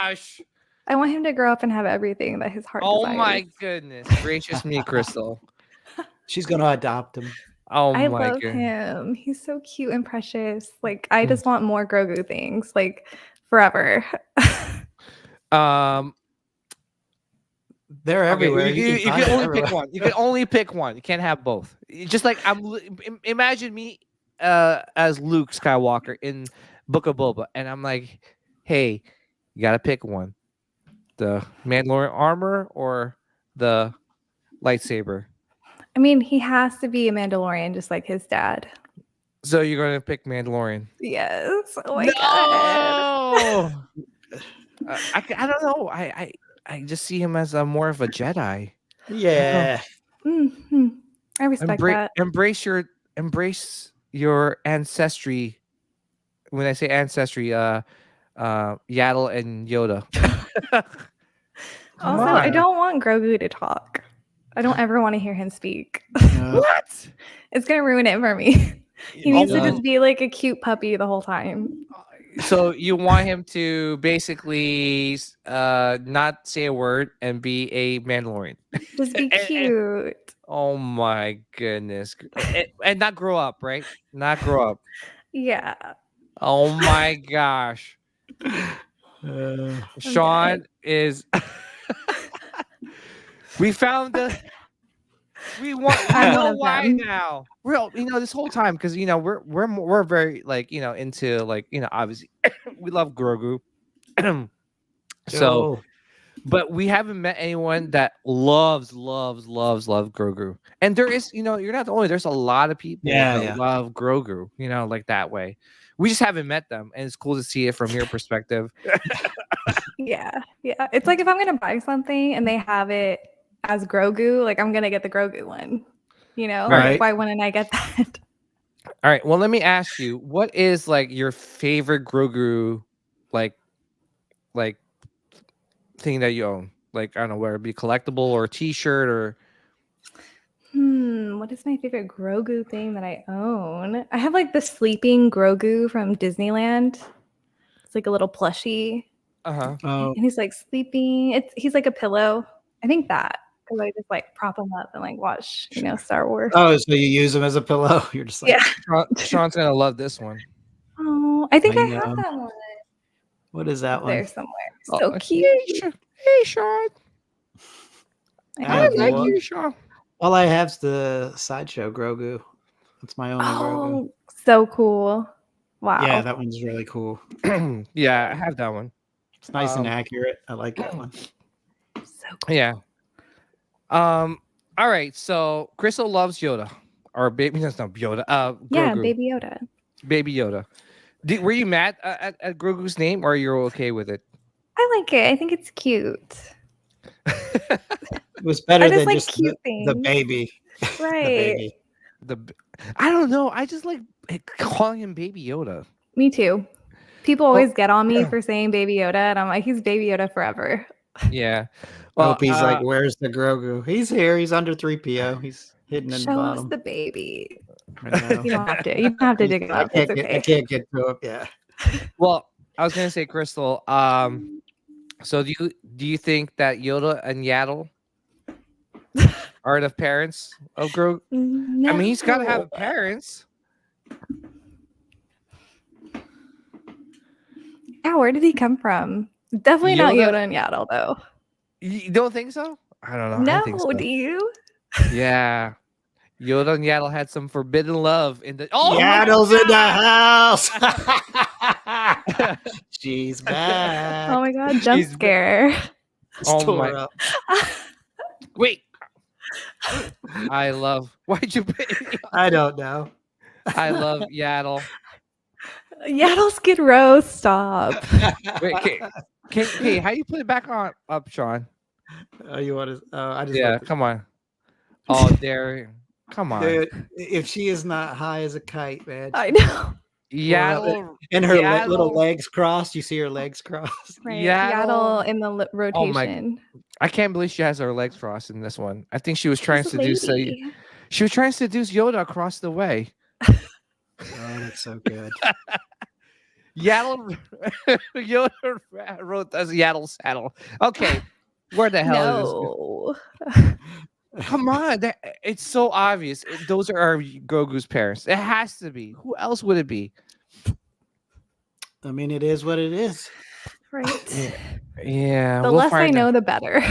I want him to grow up and have everything that his heart Oh desires. my goodness gracious me, Crystal! She's gonna adopt him. Oh I my love god! him. He's so cute and precious. Like I just want more Grogu things, like forever. They're everywhere. You find can it only everywhere. pick one. You can only pick one. You can't have both. Just like imagine me as Luke Skywalker in Book of Boba, and I'm like, hey, you gotta pick one: the Mandalorian armor or the lightsaber. I mean, he has to be a Mandalorian just like his dad. So you're gonna pick Mandalorian? Yes. Oh my god. No! I don't know. I just see him as a more of a Jedi. Yeah. Hmm. I respect that. Embrace your ancestry. When I say ancestry, Yaddle and Yoda. Also, I don't want Grogu to talk. I don't ever want to hear him speak. No. What? It's gonna ruin it for me. He needs to no. just be like a cute puppy the whole time. So you want him to basically not say a word and be a Mandalorian. Just be cute. Oh my goodness. And not grow up, right? Not grow up. Yeah. Oh my gosh. Sean is we found the we want I I'm one know of why them. now. We're this whole time because we're very like into like obviously we love Grogu. So Joe. but we haven't met anyone that loves Grogu. And there is, you're not the only. There's a lot of people that love Grogu, like that way. We just haven't met them, and it's cool to see it from your perspective. Yeah. It's like if I'm gonna buy something and they have it as Grogu, like I'm gonna get the Grogu one. Right. Like, why wouldn't I get that? All right. Well, let me ask you, what is like your favorite Grogu, like thing that you own? Like I don't know, whether it be collectible or a T-shirt or. What is my favorite Grogu thing that I own? I have like the sleeping Grogu from Disneyland. It's like a little plushie. Uh-huh. Oh. And he's like sleeping. He's like a pillow. I think that because I just like prop him up and like watch, Star Wars. Oh, so you use them as a pillow? You're just like, Yeah. Sean's gonna love this one. Oh, I think I I have know. that one. what is that one? There somewhere. So Oh, cute. Hey, Sean. I I I have like one. you, Sean. All I have's the sideshow Grogu. That's my only Grogu. Oh, so cool. Wow. Yeah, that one's really cool. Yeah, I have that one. It's nice and accurate. I like that one. So Yeah. All right. So Crystal loves Yoda, or baby. That's not Yoda. yeah, Grogu. Baby Yoda. Baby Yoda. Were you mad at Grogu's name, or you're okay with it? I like it. I think it's cute. It was better I just than like just cute the things. baby. Right. The baby. I don't know. I just like calling him Baby Yoda. Me too. People always get on me for saying Baby Yoda, and I'm like, he's Baby Yoda forever. Yeah. Well, hope he's like, where's the Grogu? He's here. He's under 3PO. He's hidden in the Show us bottom. the baby. I know. You don't have to. You don't have to dig it up. It's okay. I can't get to him. Yeah. Well, I was gonna say, Crystal. So do you think that Yoda and Yaddle are the parents of Grogu? No. I mean, he's got to have parents. Yeah, where did he come from? Definitely not Yoda- Yoda and Yaddle, though. You don't think so? I don't know. I think No, so. do you? Yeah. Yoda and Yaddle had some forbidden love in the. Oh, Yaddle's in the house. She's back. Oh my god, jump She's- scare. Oh Tore my- up. Wait. I love. Why'd you? I don't know. I love Yaddle. Yaddle Skid Row, stop. Wait, okay, how do you put it back on up, Sean? Oh, you want to? I just Yeah, looked- come on. Oh, there. Come on. Dude, if she is not high as a kite, man. I know. Yaddle. And her Yaddle. little legs crossed. You see her legs crossed. Right. Yaddle. Yaddle in the Oh my- rotation. I can't believe she has her legs crossed in this one. I think she was trying to She's a seduce. lady. She was trying to seduce Yoda across the way. Oh, that's so good. Yaddle. Yoda wrote as Yaddle saddle. Okay, where the hell is this? No. Come on, it's so obvious. Those are Grogu's parents. It has to be. Who else would it be? I mean, it is what it is. Right. Yeah. The we'll less I find know, out. the better.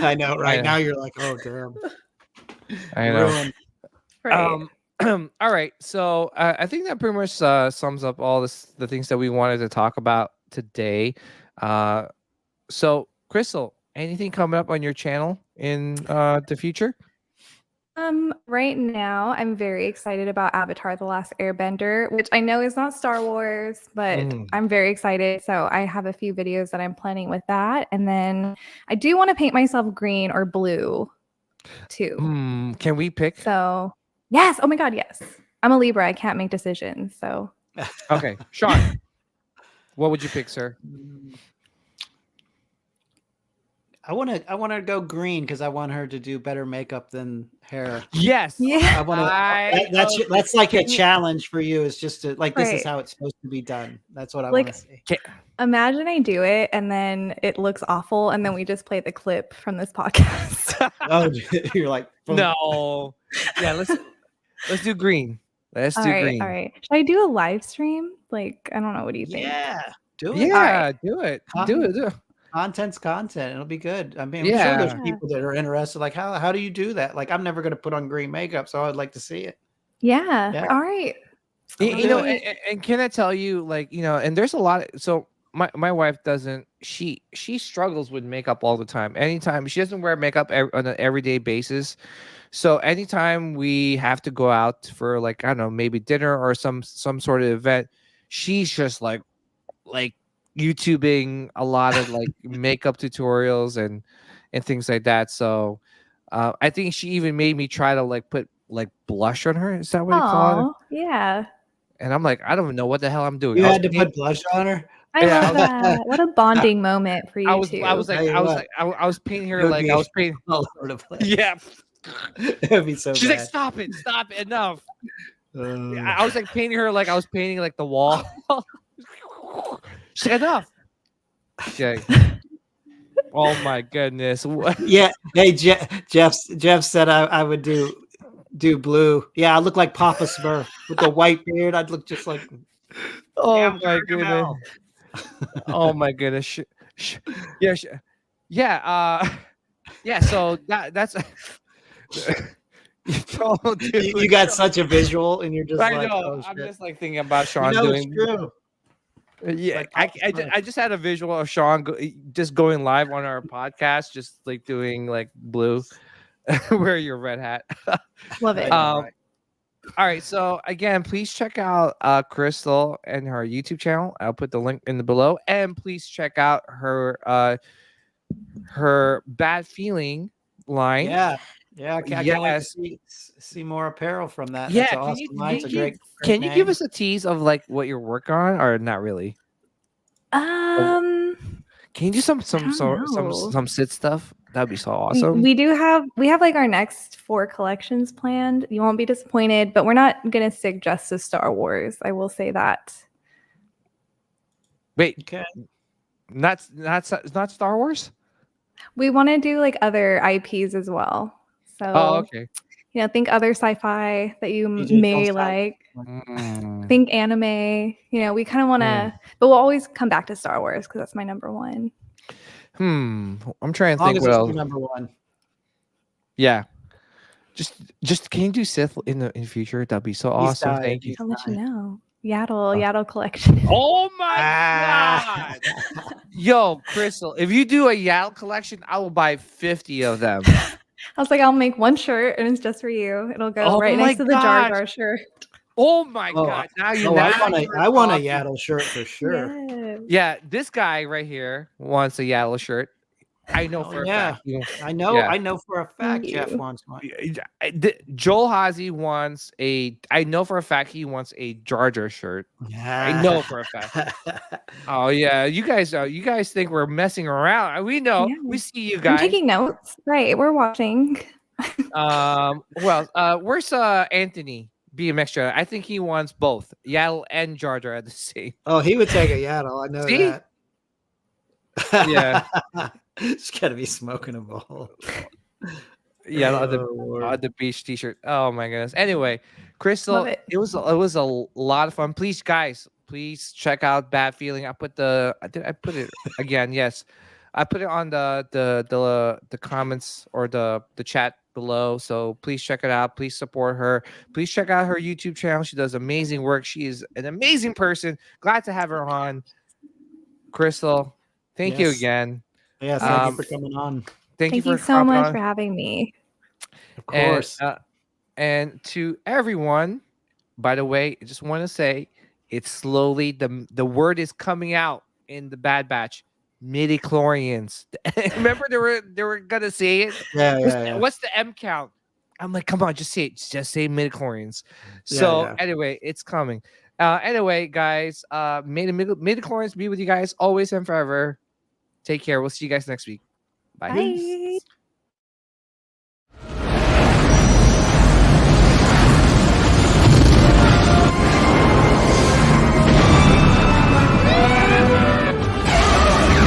I know. Right Yeah. now, you're like, oh, damn. I know. Ruined. Right. All right. So I think that pretty much sums up all the things that we wanted to talk about today. So Crystal, anything coming up on your channel in the future? Right now I'm very excited about Avatar: The Last Airbender, which I know is not Star Wars, but I'm very excited. So I have a few videos that I'm planning with that. And then I do want to paint myself green or blue too. Can we pick? So yes. Oh my god, yes. I'm a Libra. I can't make decisions. So Okay, Sean. What would you pick, sir? I want to go green because I want her to do better makeup than hair. Yes. yeah. I want to. That's like a challenge for you. Is just to like this is Right. how it's supposed to be done. That's what I Like- want to see. Imagine I do it and then it looks awful, and then we just play the clip from this podcast. Oh, you're like boom. No. Yeah. Let's do green. Let's all do right, green. all right. Should I do a live stream? Like, I don't know. What do you think? Yeah, do it. Yeah. Do it. Do it. Do it. Content's content. It'll be good. I mean, I'm Yeah. sure there's people that are interested. Like, how do you do that? Like, I'm never going to put on green makeup, so I'd like to see it. Yeah. Yeah. All right. You know, Okay. and can I tell you, like, you know, and there's a lot of, so my wife doesn't, she struggles with makeup all the time. Anytime she doesn't wear makeup on an everyday basis. So anytime we have to go out for, like, I don't know, maybe dinner or some sort of event, she's just like YouTubing a lot of like makeup tutorials and things like that. So I think she even made me try to like put like blush on her. Is that what you call it? Oh, yeah. And I'm like, I don't even know what the hell I'm doing. You I was had to paint- put blush on her. I Yeah, love that. What a bonding moment for you I was two. Tell you what. I was painting her You'd like be- I was painting. All over the place. Yeah. It'd be so She's like, bad. stop it, enough. Uh, I was like painting her like I was painting like the wall. She's like, enough. Okay. Oh my goodness. What? yeah. Hey, Jeff said I would do blue. Yeah, I look like Papa Smurf with the white beard. I'd look just like. Oh Yeah, my goodness. Oh my goodness. Yeah. Yeah. Yeah. So that's. Don't do You it. got such a visual, and you're just I like, know. oh, I'm shit. just like thinking about Sean You know it's doing. true. Yeah, Like, I just had a visual of Sean just going live on our podcast, just like doing like blue, wear your red hat. Love it. Right. All right, so again, please check out Crystal and her YouTube channel. I'll put the link in the below, and please check out her bad feeling line. Yeah. Yeah, I can't wait to Yes. see more apparel from that. Yeah, That's can awesome. you Mine's a can you, great can you give name. us a tease of like what you're working on, or not really? Um, Can you do some know. some sit stuff? That'd be so we, awesome. we do have like our next 4 collections planned. You won't be disappointed, but we're not gonna stick just to Star Wars. I will say that. Wait, Okay. not Star Wars? We want to do like other IPs as well. So Oh, okay. think other sci-fi that you DJ may Jones style. like. Mm. Think anime. We kind of want to, but we'll always come back to Star Wars because that's my number one. I'm trying As to long think as what it's else. your number one. Yeah. Just can you do Sith in the future? That'd be so awesome. died. Thank you. I'll let you know. Yaddle collection. Oh my Ah. god. Yo, Crystal, if you do a Yaddle collection, I will buy 50 of them. I was like, I'll make one shirt and it's just for you. It'll go Oh right my next to the Jar gosh. Jar shirt. Oh my Oh, god. Now you I want a Yaddle shirt for sure. Yes. Yeah, this guy right here wants a Yaddle shirt. I know Oh, for a yeah. fact. I know. Yeah. I know for a fact Jeff you. wants one. Joel Hazy wants I know for a fact he wants a Jar Jar shirt. I know for a fact. Oh yeah, you guys think we're messing around. We know. Yeah. We see you I'm guys. taking notes. Right, we're watching. Where's Anthony BMX driver? I think he wants both Yaddle and Jar Jar at the same. Oh, he would take a Yaddle. I know See? that. Yeah. Just gotta be smoking a bowl. Yeah, Oh, on the beach t-shirt. Oh my goodness. Anyway, Crystal, Love it. it was a lot of fun. Please, guys, please check out Bad Feeling. I put it again. Yes, I put it on the comments or the chat below. So please check it out. Please support her. Please check out her YouTube channel. She does amazing work. She is an amazing person. Glad to have her on. Crystal, thank you Yes. again. Yeah, thank you for coming on. Thank you for so hopping much on. for having me. Of course. And to everyone, by the way, I just want to say it's slowly the word is coming out in the Bad Batch. Midi-chlorians. Remember they were gonna say it. Yeah. What's the M count? I'm like, come on, just say it. Just say midi-chlorians. So Yeah. anyway, it's coming. Anyway, guys, may the midi-chlorians be with you guys always and forever. Take care. We'll see you guys next week. Bye. Bye.